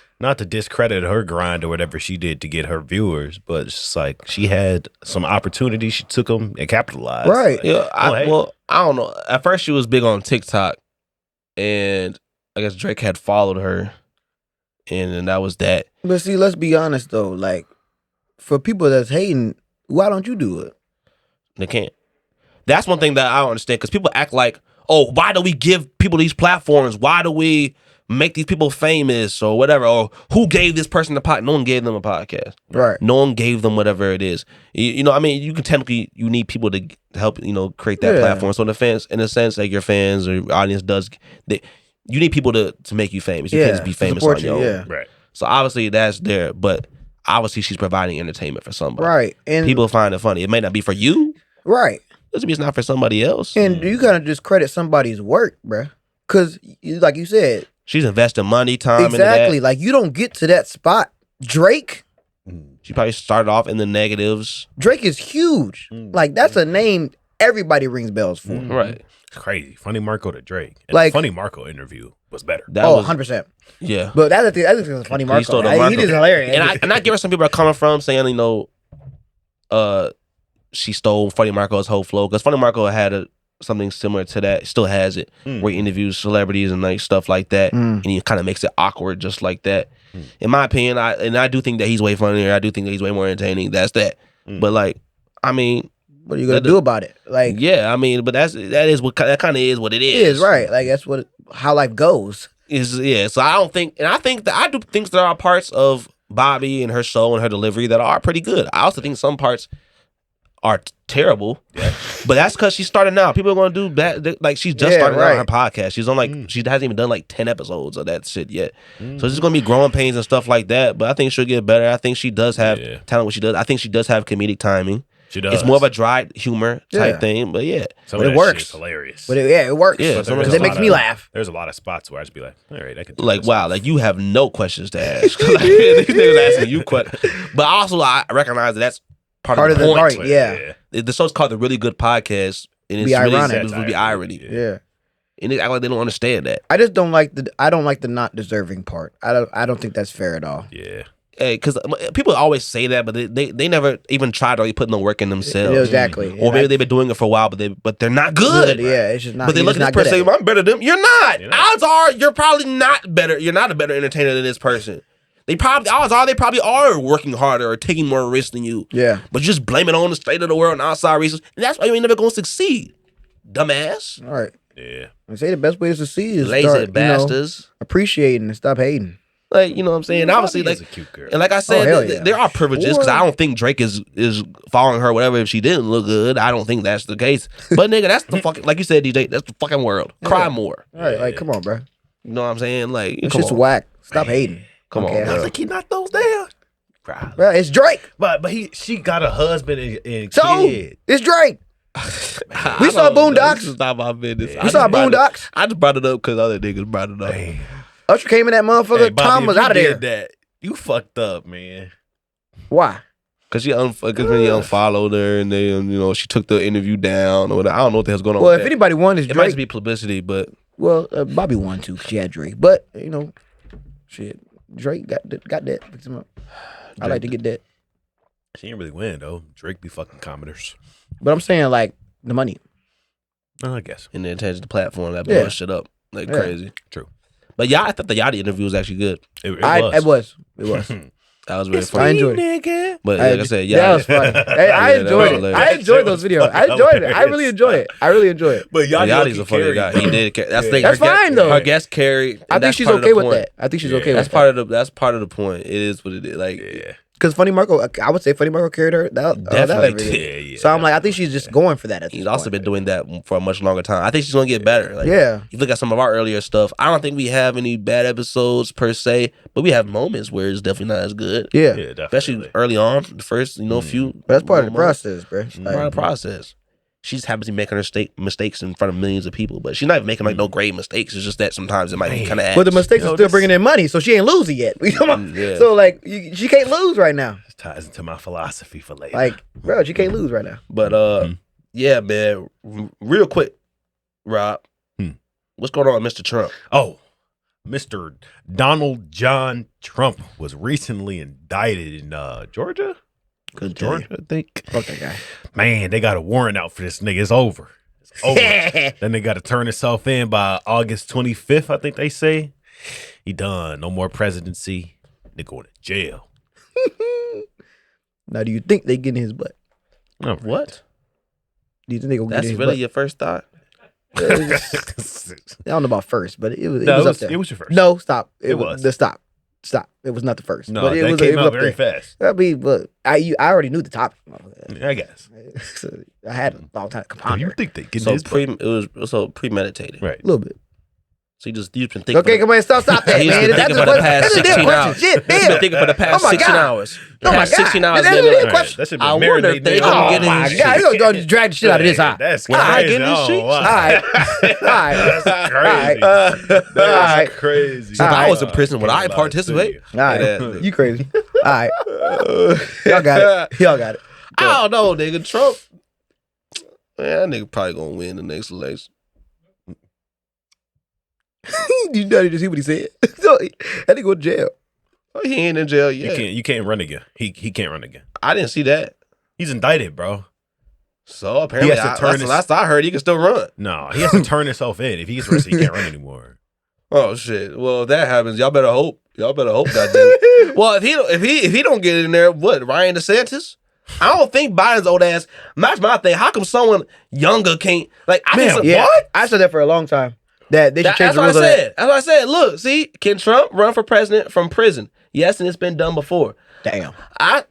discredit her grind or whatever she did to get her viewers, but it's just like she had some opportunities. She took them and capitalized. Right. Like, Yeah, I hey. don't know. At first, she was big on TikTok, and I guess Drake had followed her, and then that was that. But see, let's be honest though, like for people that's hating, why don't you do it? They can't. That's one thing that I don't understand, because people act like, oh, why do we give people these platforms? Why do we make these people famous or whatever? Or who gave this person a podcast? No one gave them a podcast. Right. No one gave them whatever it is. You know, I mean, you can technically, you need people to help, you know, create that Yeah. platform. So in a sense, like your fans or your audience does, you need people to make you famous. You can't just be to famous support on you, your own. yeah. Right. So obviously that's there, but obviously she's providing entertainment for somebody. Right. And People find it funny. It may not be for you. right. Doesn't mean it's not for somebody else. And you gotta discredit somebody's work, bruh. Cause like you said, She's investing money, time exactly. into that. Like you don't get to that spot. Drake She probably started off in the negatives. Drake is huge. Like that's a name everybody rings bells for. Right. It's crazy. Funny Marco to Drake. And Like- the Funny Marco interview was better. That Oh, was 100%. yeah. But that's a funny He Marco. stole the He Marco. is hilarious. And I get where some people are coming from saying, she stole Funny Marco's whole flow. Because Funny Marco had something similar to that. Still has it. Where he interviews celebrities and like stuff like that. And he kind of makes it awkward just like that. In my opinion, I do think that he's way funnier. I do think that he's way more entertaining. That's that. But like, I mean, what are you gonna do about it? Like yeah, I mean, but that kind of is what it it is. is right. Like that's how life goes. So I don't think, and I think that I do think there are parts of Bobbi and her show and her delivery that are pretty good. I also think some parts are terrible, but that's because she's starting now. People are going to do that. Like she's just starting out on her podcast. She's on she hasn't even done like 10 episodes of that shit yet. So it's just going to be growing pains and stuff like that. But I think she'll get better. I think she does have talent. What she does, I think she does have comedic timing. She does. It's more of a dry humor type thing, but yeah. Some But of it that works. shit's hilarious. But it works. Yeah, Because it makes me laugh. There's a lot of spots where I just be like, all right, I can do Like, this. wow, like you have no questions to ask. Like, these niggas asking you questions. But also, I recognize that that's part of the point. Part, yeah. The show's called The Really Good Podcast, and it's Be really ironic. supposed to be irony. Yeah. And they act like they don't understand that. I just don't like the not deserving part. I don't think that's fair at all. Yeah. Hey, because people always say that, but they never even try to really put no work in themselves. Yeah, exactly. Or maybe they've been doing it for a while, but they're not good. Yeah, it's just not. But they you're look at just this not person good and at say, I'm better than them. You're not. You're not. Odds are you're probably not better. You're not a better entertainer than this person. Odds are they probably are working harder or taking more risks than you. Yeah. But you just blame it on the state of the world and outside reasons. And that's why you ain't never gonna succeed. Dumbass. All right. Yeah. I say the best way to succeed is Lazy start, bastards. appreciating and stop hating. Like, you know what I'm saying? Obviously, Bobbi like is a cute girl. and like I said, hell yeah. there are privileges because I don't think Drake is following her, whatever, if she didn't look good. I don't think that's the case. But nigga, that's the fucking, like you said, DJ, that's the fucking world. Cry more. All right, like come on, bro. You know what I'm saying? Like, It's come just on. whack. Stop hating. Come on, Okay. bro. Like he knocked those down. Right. Bro, it's Drake. But she got a husband and So kid. it's Drake. I We saw don't know. Boondocks. This is not my business. We saw Boondocks. I just brought it up because other niggas brought it up. Damn. Usher came in that motherfucker. Hey, Bobby, Tom was if you out of there. did that, you fucked up, man. Why? Cause when he unfollowed her and then she took the interview down or whatever. I don't know what the hell's going on. Well, with if that. anybody won, it's It might Drake. just be publicity, but Well, Bobby won too. 'Cause she had Drake, but shit, Drake got that. Picks him up. I like to get that, She didn't really win though. Drake be fucking commoners. but I'm saying like the money. I guess. and then attention to the platform that Yeah. blew shit up like Yeah. crazy. True. But yeah, I thought the Yachty interview was actually good. It It was. was. It was. That was really I funny. enjoyed it. Nigga. But like I said, that was funny. Hey, I Yeah, that enjoyed was it. hilarious. I enjoyed those videos. I enjoyed it. I really enjoyed it. I really enjoyed it. But Yachty's a funny guy. He did. That's the thing. That's her guest- fine, though. Her guest carry. I think she's okay with that. I think she's okay That's with part of the. That's part of the point. It is what it is. Like Yeah. because Funny Marco. I would say Funny Marco carried her. That Definitely every day. Yeah, yeah. So I'm like, I think she's just going for that. At he's this also point. been doing that for a much longer time. I think she's gonna get better. Like, Yeah. you look at some of our earlier stuff. I don't think we have any bad episodes per se, but we have moments where it's definitely not as good. Yeah. Yeah, definitely. Especially early on, the first few. But that's part of the moments. process, bro. Part of the process. She just happens to be making her mistakes in front of millions of people, but she's not making like no grave mistakes. It's just that sometimes it might be kind of. But the mistakes are still bringing in money, so she ain't losing yet. You know what I'm- Yeah. So like, she can't lose right now. This ties into my philosophy for later. Like, bro, she can't lose right now. But yeah, man. Real quick, Rob, what's going on with Mr. Trump? Oh, Mr. Donald John Trump was recently indicted in Georgia. Couldn't tell you. Georgia, I think. Fuck that guy. Man, they got a warrant out for this nigga. It's over. It's over. Then they got to turn himself in by August 25th, I think they say. He done. No more presidency. They going to jail. Now, do you think they get in his butt? What? Do you think they gonna get That's in his really butt? your first thought? I don't know about first, but it was No, up there. it was your first. No, stop. It was. Stop. It was not the first. No, but it that was, came it was out up very there. fast. I mean, but I already knew the topic. I guess. So I had a long time to Do you ponder. think they get in So his butt? it was premeditated. Right. A little bit. So you've been thinking. Okay, come on, stop that, He's man. been thinking for the past 16 hours. Shit, He's been thinking for the past 16 hours. Oh my God. 16 hours. That's a damn question. That should I wonder if they gonna get my his God, shit. you gonna drag the shit out of this, huh? That's When I crazy. get in these Oh, sheets. wow. All right. That's crazy. Alright. That's crazy. So if I was in Alright. prison, would I participate? All right, you crazy. All right. Y'all got it. Y'all got it. I don't know, nigga. Trump, man, that nigga probably gonna win the next election. You know, to see what he said. So, that nigga go to jail. Oh, he ain't in jail yet. You can't run again. He can't run again. I didn't see that. He's indicted, bro. So apparently, He has to turn that's the last I heard. He can still run. No, he has to turn himself in. If he gets arrested, he can't run anymore. Oh shit! Well, if that happens, y'all better hope. Goddamn it. Well, if he don't get in there, what? Ryan DeSantis? I don't think Biden's old ass. That's my thing. How come someone younger can't? Like, I think Yeah, what? I said that for a long time. That they should change That's the what I rules on that. said. That's what I said. Look, see, can Trump run for president from prison? Yes, and it's been done before. Damn. I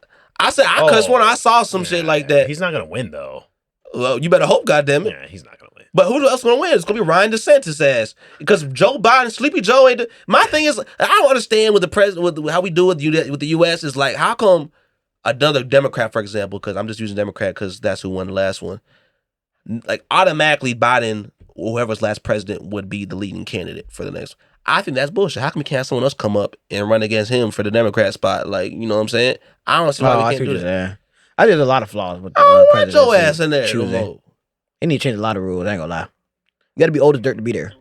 said I could have sworn I saw some shit like that. He's not gonna win though. Well, you better hope, goddammit. Yeah, he's not gonna win. But who else gonna win? It's gonna be Ryan DeSantis' ass because Joe Biden, Sleepy Joe ain't. My thing is, I don't understand with the president, with how we do with the U.S. is like, how come another Democrat, for example, because I'm just using Democrat because that's who won the last one. Like automatically, Biden, whoever's last president, would be the leading candidate for the next. I think that's bullshit. How come we can't have someone else come up and run against him for the Democrat spot? Like, you know what I'm saying? I don't see why we can't do that. I did a lot of flaws with the I don't want presidency your ass in there. choosing. No more. They need to change a lot of rules. I ain't gonna lie. You gotta be old as dirt to be there.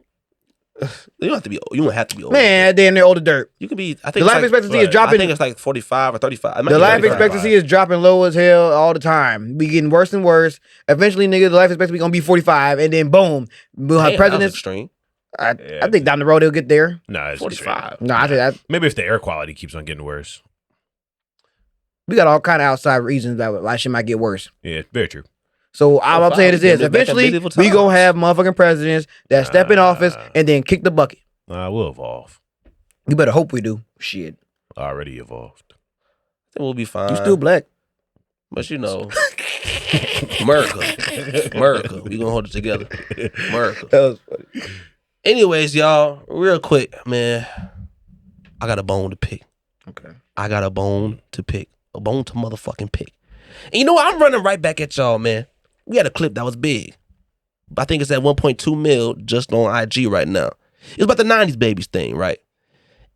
You don't have to be. You don't have to be old. Man, damn, they're old as dirt. You could be. I think The it's life like, expectancy is I dropping. think it's like 45 or 35. It might The be life 35. expectancy is dropping low as hell all the time. We getting worse and worse. Eventually, nigga, the life expectancy gonna be 45, and then boom, we'll have Damn, that was presidents. extreme. I think down the road they'll get there. Nah, it's 45. No, I think that Maybe if the air quality keeps on getting worse. we got all kind of outside reasons that why shit might get worse. Yeah, very true. So all I'm saying is this: Getting back to eventually, medieval we gonna times. have motherfucking presidents that step in office and then kick the bucket. We'll evolve. You better hope we do. Shit, Already evolved. I think we'll be fine. you still black. But you know, America. We gonna hold it together. America. That was funny. Anyways, y'all, real quick, man. I got a bone to pick. Okay. I got a bone to pick. A bone to motherfucking pick. And you know what? I'm running right back at y'all, man. We had a clip that was big. I think it's at 1.2 mil just on IG right now. It's about the 90s babies thing, right?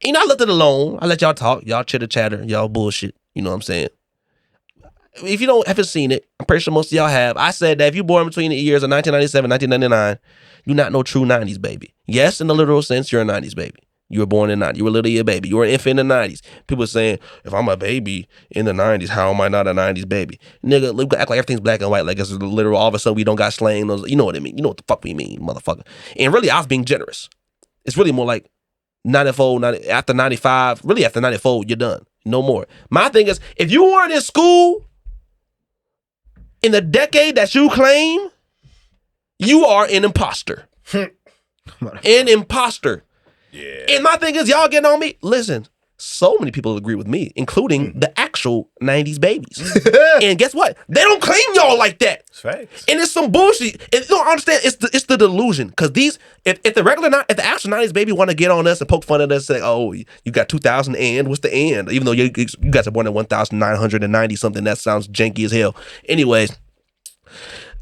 And, you know, I left it alone. I let y'all talk. Y'all chitter chatter. Y'all bullshit. You know what I'm saying? If you haven't seen it, I'm pretty sure most of y'all have. I said that if you're born between the years of 1997 and 1999, you're not no true 90s baby. Yes, in the literal sense, you're a 90s baby. You were born in the 90s. You were literally a baby. You were an infant in the 90s. People saying, if I'm a baby in the 90s, how am I not a 90s baby? Nigga, look, act like everything's black and white. Like it's literal. All of a sudden, we don't got slang. You know what I mean? You know what the fuck we mean, motherfucker. And really, I was being generous. It's really more like 94, after 95, really after 94, you're done. No more. My thing is, if you weren't in school in the decade that you claim, you are an imposter. An imposter. Yeah. And my thing is, y'all getting on me? Listen, so many people agree with me, including the actual 90s babies. And guess what? They don't claim y'all like that. It's facts. And it's some bullshit. And you don't understand, it's the delusion. Because if the actual 90s baby want to get on us and poke fun at us, say, oh, you got 2000 and what's the and? Even though you guys are born in 1990 something, that sounds janky as hell. Anyways,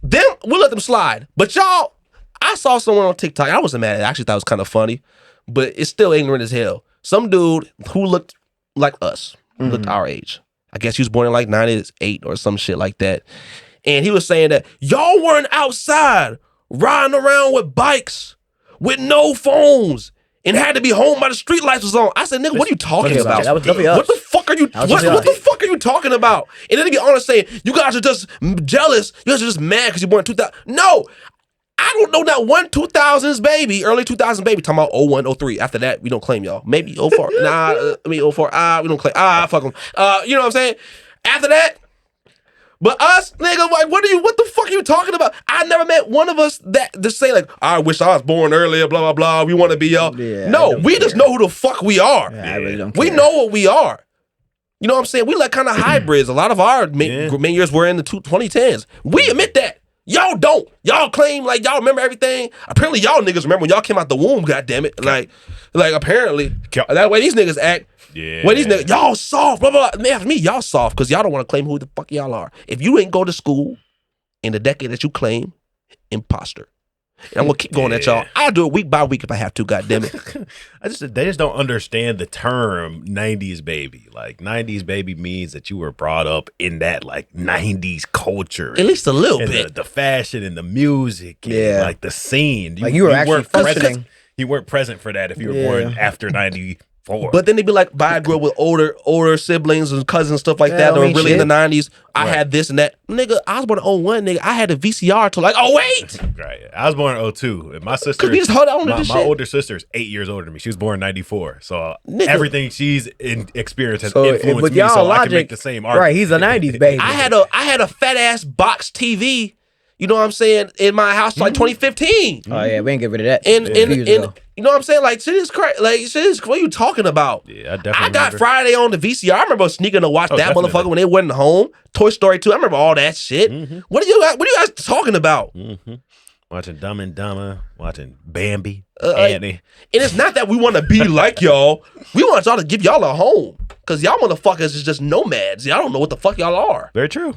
then we'll let them slide. But y'all, I saw someone on TikTok. I wasn't mad at it. I actually thought it was kind of funny. But it's still ignorant as hell. Some dude who looked like us, looked our age. I guess he was born in like 98 or some shit like that. And he was saying that y'all weren't outside riding around with bikes with no phones and had to be home by the street lights was on. I said, nigga, what are you talking about? That was definitely us. What the fuck are you? What the fuck are you talking about? And then to be honest, saying you guys are just jealous. You guys are just mad because you born in 2000. No. I don't know that one 2000s baby, early 2000s baby, talking about 01, 03. After that, we don't claim y'all. Maybe 04. 04. We don't claim. Fuck them. You know what I'm saying? After that, but us, nigga, like, what the fuck are you talking about? I never met one of us that just say like, I wish I was born earlier, blah, blah, blah. We want to be y'all. Yeah, no, we just know who the fuck we are. Yeah, I really don't care. We know what we are. You know what I'm saying? We like kind of hybrids. A lot of our main years were in the 2010s. We admit that. Y'all don't. Y'all claim like y'all remember everything. Apparently, y'all niggas remember when y'all came out the womb. God damn it! Like apparently that way these niggas act. Yeah. Way these niggas y'all soft. Blah blah. blah. Man, me y'all soft because y'all don't want to claim who the fuck y'all are. If you ain't go to school in the decade that you claim, imposter. And I'm gonna keep going at y'all. I'll do it week by week if I have to. God damn it. They just don't understand the term '90s baby. Like '90s baby means that you were brought up in that like '90s culture, At least a little and bit. The fashion and the music, and Yeah. like the scene. Like you were actually weren't present. functioning. You weren't present for that if you were born after '94. But then they'd be like, but I grew up with older siblings and cousins and stuff like Yeah, that that I were mean, really in the shit. 90s. I had this and that. Nigga, I was born in 01, nigga. I had a VCR till like, oh, wait. Right. I was born in 02. And my sister, we just hold on to this my shit. older sister's 8 years older than me. She was born in '94. So Nigga. everything she's experienced has So influenced with me. y'all So I logic, can make the same argument. right? He's a '90s baby. I had a fat ass box TV, you know what I'm saying, in my house like 2015. Oh yeah, we ain't get rid of that. And, a few years ago. you know what I'm saying? Like, shit is crazy. Like, shit is, what are you talking about? Yeah, I definitely I got remember. Friday on the VCR. I remember sneaking to watch that definitely. motherfucker when they wasn't home. Toy Story 2. I remember all that shit. What are you guys talking about? Watching Dumb and Dumber, watching Bambi, And Annie. it's not that we want to be like y'all. We want y'all to give y'all a home. Because y'all motherfuckers is just nomads. Y'all don't know what the fuck y'all are. Very true.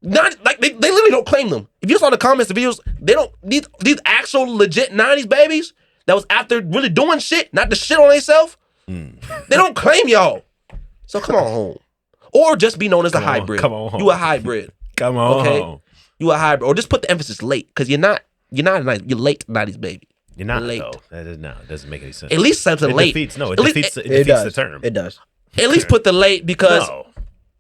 Not like they literally don't claim them. If you saw the comments, the videos, they don't these actual legit 90s babies that was after really doing shit, not the shit on themselves. They don't claim y'all. So come on home. Or just be known as a hybrid. come on home. You a hybrid. Come on. Okay. You a hybrid. Or just put the emphasis late. Because you're not a nice, you're late 90s baby. You're not, late. though. That is not. It doesn't make any sense. At least something it late. defeats, no, it At least- defeats, it It defeats does. the term. It does. At least put the late because No.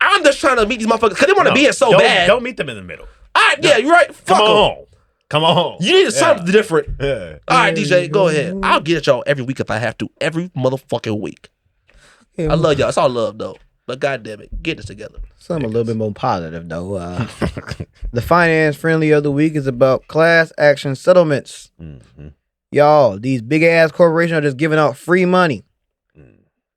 I'm just trying to meet these motherfuckers because they want to be in so don't, bad. Don't meet them in the middle. All right, yeah, you're right. Fuck Come 'em. on. Come on. You need something different. Yeah. All right, DJ, go ahead. I'll get at y'all every week if I have to. Every motherfucking week. Yeah, I love y'all. It's all love, though. But goddamn it, get this together. Something a little bit more positive though. The finance friendly of the week is about class action settlements. Y'all, these big ass corporations are just giving out free money.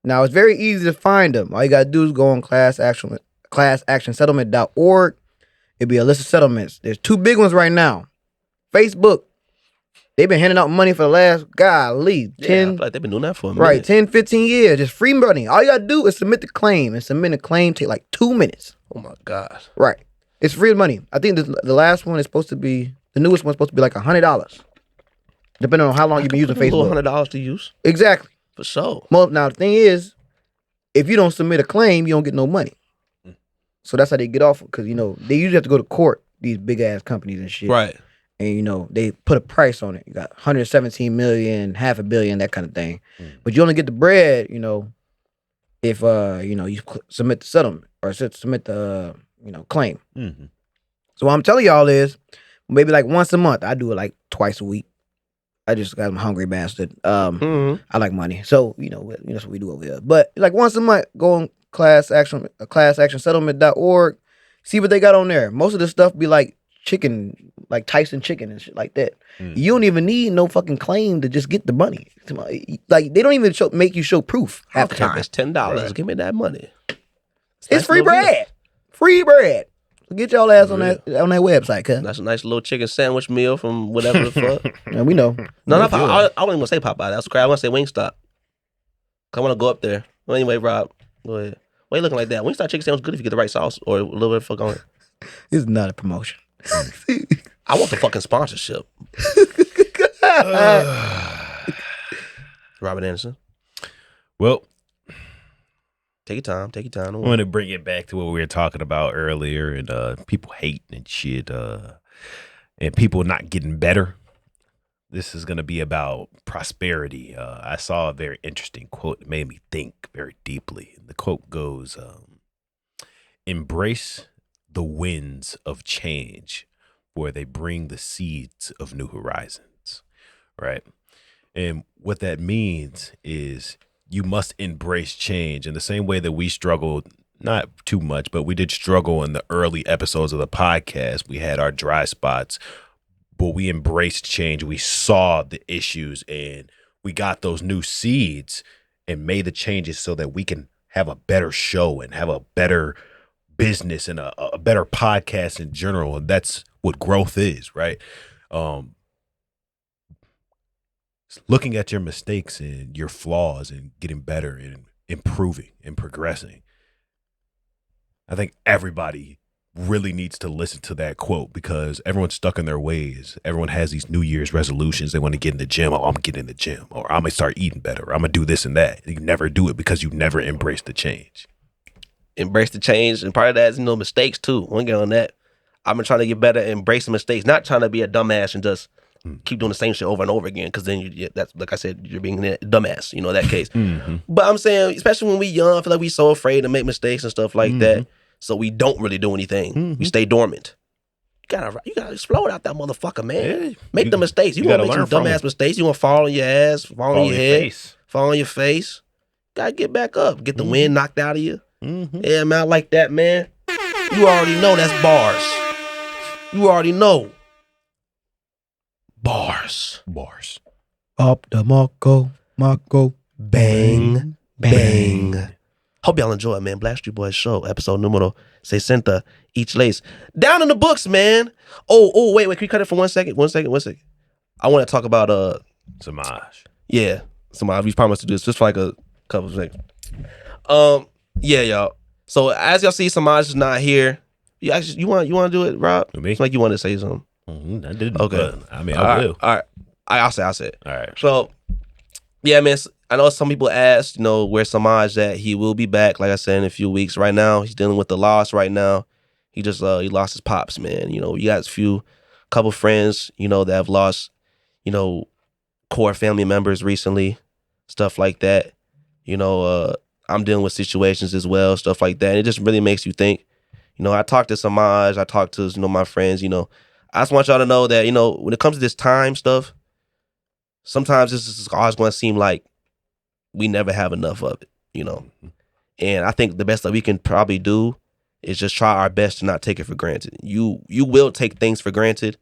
Now it's very easy to find them. All you gotta do is go on classactionsettlement.org. It'll be a list of settlements. There's two big ones right now. Facebook. They've been handing out money for the last, golly, Yeah, I 10, feel like they've been doing that for a minute. right, 10, 15 years. Just free money. All you gotta do is submit the claim. And submitting a claim take like 2 minutes. Oh my God. Right. It's free money. I think the last one is supposed to be, the newest one's supposed to be like $100. Depending on how long you've been using A little Facebook. $100 to use. Exactly. For sure. Well, now the thing is, if you don't submit a claim, you don't get no money. So that's how they get off, because they usually have to go to court, these big ass companies and shit. Right. And they put a price on it. You got 117 million, $500 million, that kind of thing. But you only get the bread, if you submit the settlement or submit the claim. So what I'm telling y'all is maybe like once a month. I do it like twice a week. I just got a hungry bastard. I like money, so that's what we do over here. But like once a month, go on classactionsettlement.org, see what they got on there. Most of the stuff be like chicken, like Tyson chicken and shit like that. You don't even need no fucking claim to just get the money. Like they don't even make you show proof half the Okay, time. it's $10. Right. Give me that money. It's free bread. Free bread. So get y'all ass on that website, cuz. That's a nice little chicken sandwich meal from whatever the fuck. And we know. No, I don't even want to say Popeye. That's crazy. I want to say Wingstop. I want to go up there. Well, anyway, Rob, go ahead. Why you looking like that? Wingstop chicken sandwich good if you get the right sauce or a little bit of fuck on it. This is not a promotion. I want the fucking sponsorship. Robert Anderson, Well, take your time. Take your time. I want to bring it back to what we were talking about earlier, and people hating and shit, and people not getting better. This is going to be about prosperity. I saw a very interesting quote that made me think very deeply. The quote goes, embrace the winds of change, for they bring the seeds of new horizons, right? And what that means is you must embrace change in the same way that we struggled, not too much, but we did struggle in the early episodes of the podcast. We had our dry spots, but we embraced change. We saw the issues and we got those new seeds and made the changes so that we can have a better show and have a better business and a better podcast in general. And that's what growth is, right? Looking at your mistakes and your flaws and getting better and improving and progressing. I think everybody really needs to listen to that quote because everyone's stuck in their ways. Everyone has these New Year's resolutions. They want to get in the gym. Oh, I'm getting in the gym. Or I'm going to start eating better. Or I'm going to do this and that. You never do it because you never embrace the change. Embrace the change. And part of that is, mistakes too. I want to get on that. I've been trying to get better at embracing mistakes, not trying to be a dumbass and just keep doing the same shit over and over again. Because then that's like I said, you're being a dumbass. That case. But I'm saying, especially when we young, I feel like we so afraid to make mistakes and stuff like that. So we don't really do anything. We stay dormant. You gotta explode out that motherfucker, man. Make the mistakes. You want to make some dumbass mistakes. You want to fall on your ass, fall on your head, fall on your face. Gotta get back up. Get the wind knocked out of you. Yeah, man, I like that, man. You already know that's bars. You already know. Bars. Up the Marco, Bang, bang. Hope y'all enjoy it, man. Blackstreet Boys show, episode numero 60, each lace. Down in the books, man. Oh, wait, can we cut it for 1 second? 1 second. I want to talk about Samaj. Yeah, Samaj. We promised to do this just for like a couple of seconds. Yeah, y'all. So as y'all see, Samaj is not here. You want to do it, Rob? Me? It's like you want to say something. I didn't. Okay. I mean, I will. All right. I'll say it. All right. So, yeah, man. I know some people asked, where Samaj at. He will be back, like I said, in a few weeks. Right now, he's dealing with the loss. Right now, he just he lost his pops, man. You got couple friends, that have lost, core family members recently, stuff like that. I'm dealing with situations as well, stuff like that. And it just really makes you think. I talked to Samaj, I talked to my friends. I just want y'all to know that when it comes to this time stuff, sometimes this is always going to seem like we never have enough of it, And I think the best that we can probably do is just try our best to not take it for granted. You will take things for granted,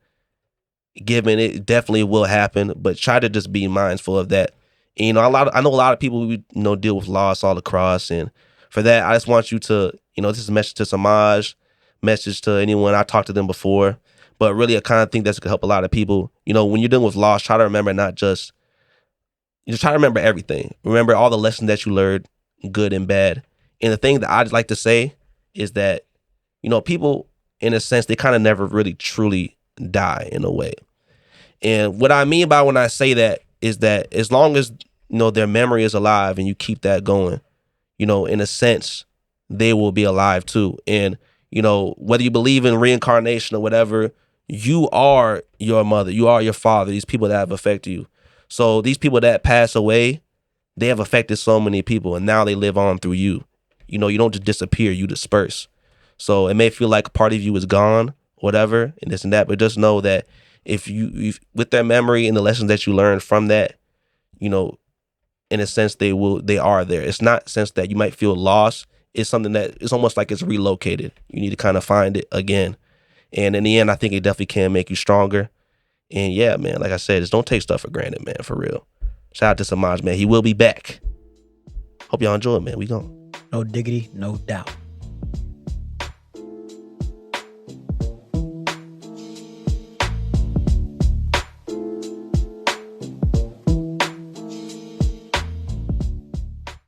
given it definitely will happen, but try to just be mindful of that. And, I know a lot of people deal with loss all across, and for that, I just want you to, this is a message to Samaj, message to anyone. I talked to them before, but really I kind of think that's gonna help a lot of people. When you're dealing with loss, try to remember try to remember everything. Remember all the lessons that you learned, good and bad. And the thing that I'd like to say is that, people, in a sense, they kind of never really truly die in a way. And what I mean by when I say that is that as long as, their memory is alive and you keep that going, in a sense, they will be alive too. And, whether you believe in reincarnation or whatever, you are your mother, you are your father, these people that have affected you. So these people that pass away, they have affected so many people, and now they live on through you. You don't just disappear, you disperse. So it may feel like a part of you is gone, whatever, and this and that, but just know that if you with their memory and the lessons that you learned from that, in a sense they are there. It's not a sense that you might feel lost. It's something that it's almost like it's relocated. You need to kind of find it again. And in the end, I think it definitely can make you stronger. And yeah, man, like I said, just don't take stuff for granted, man, for real. Shout out to Samaj, man. He will be back. Hope y'all enjoy it, man. We gone. No diggity, no doubt.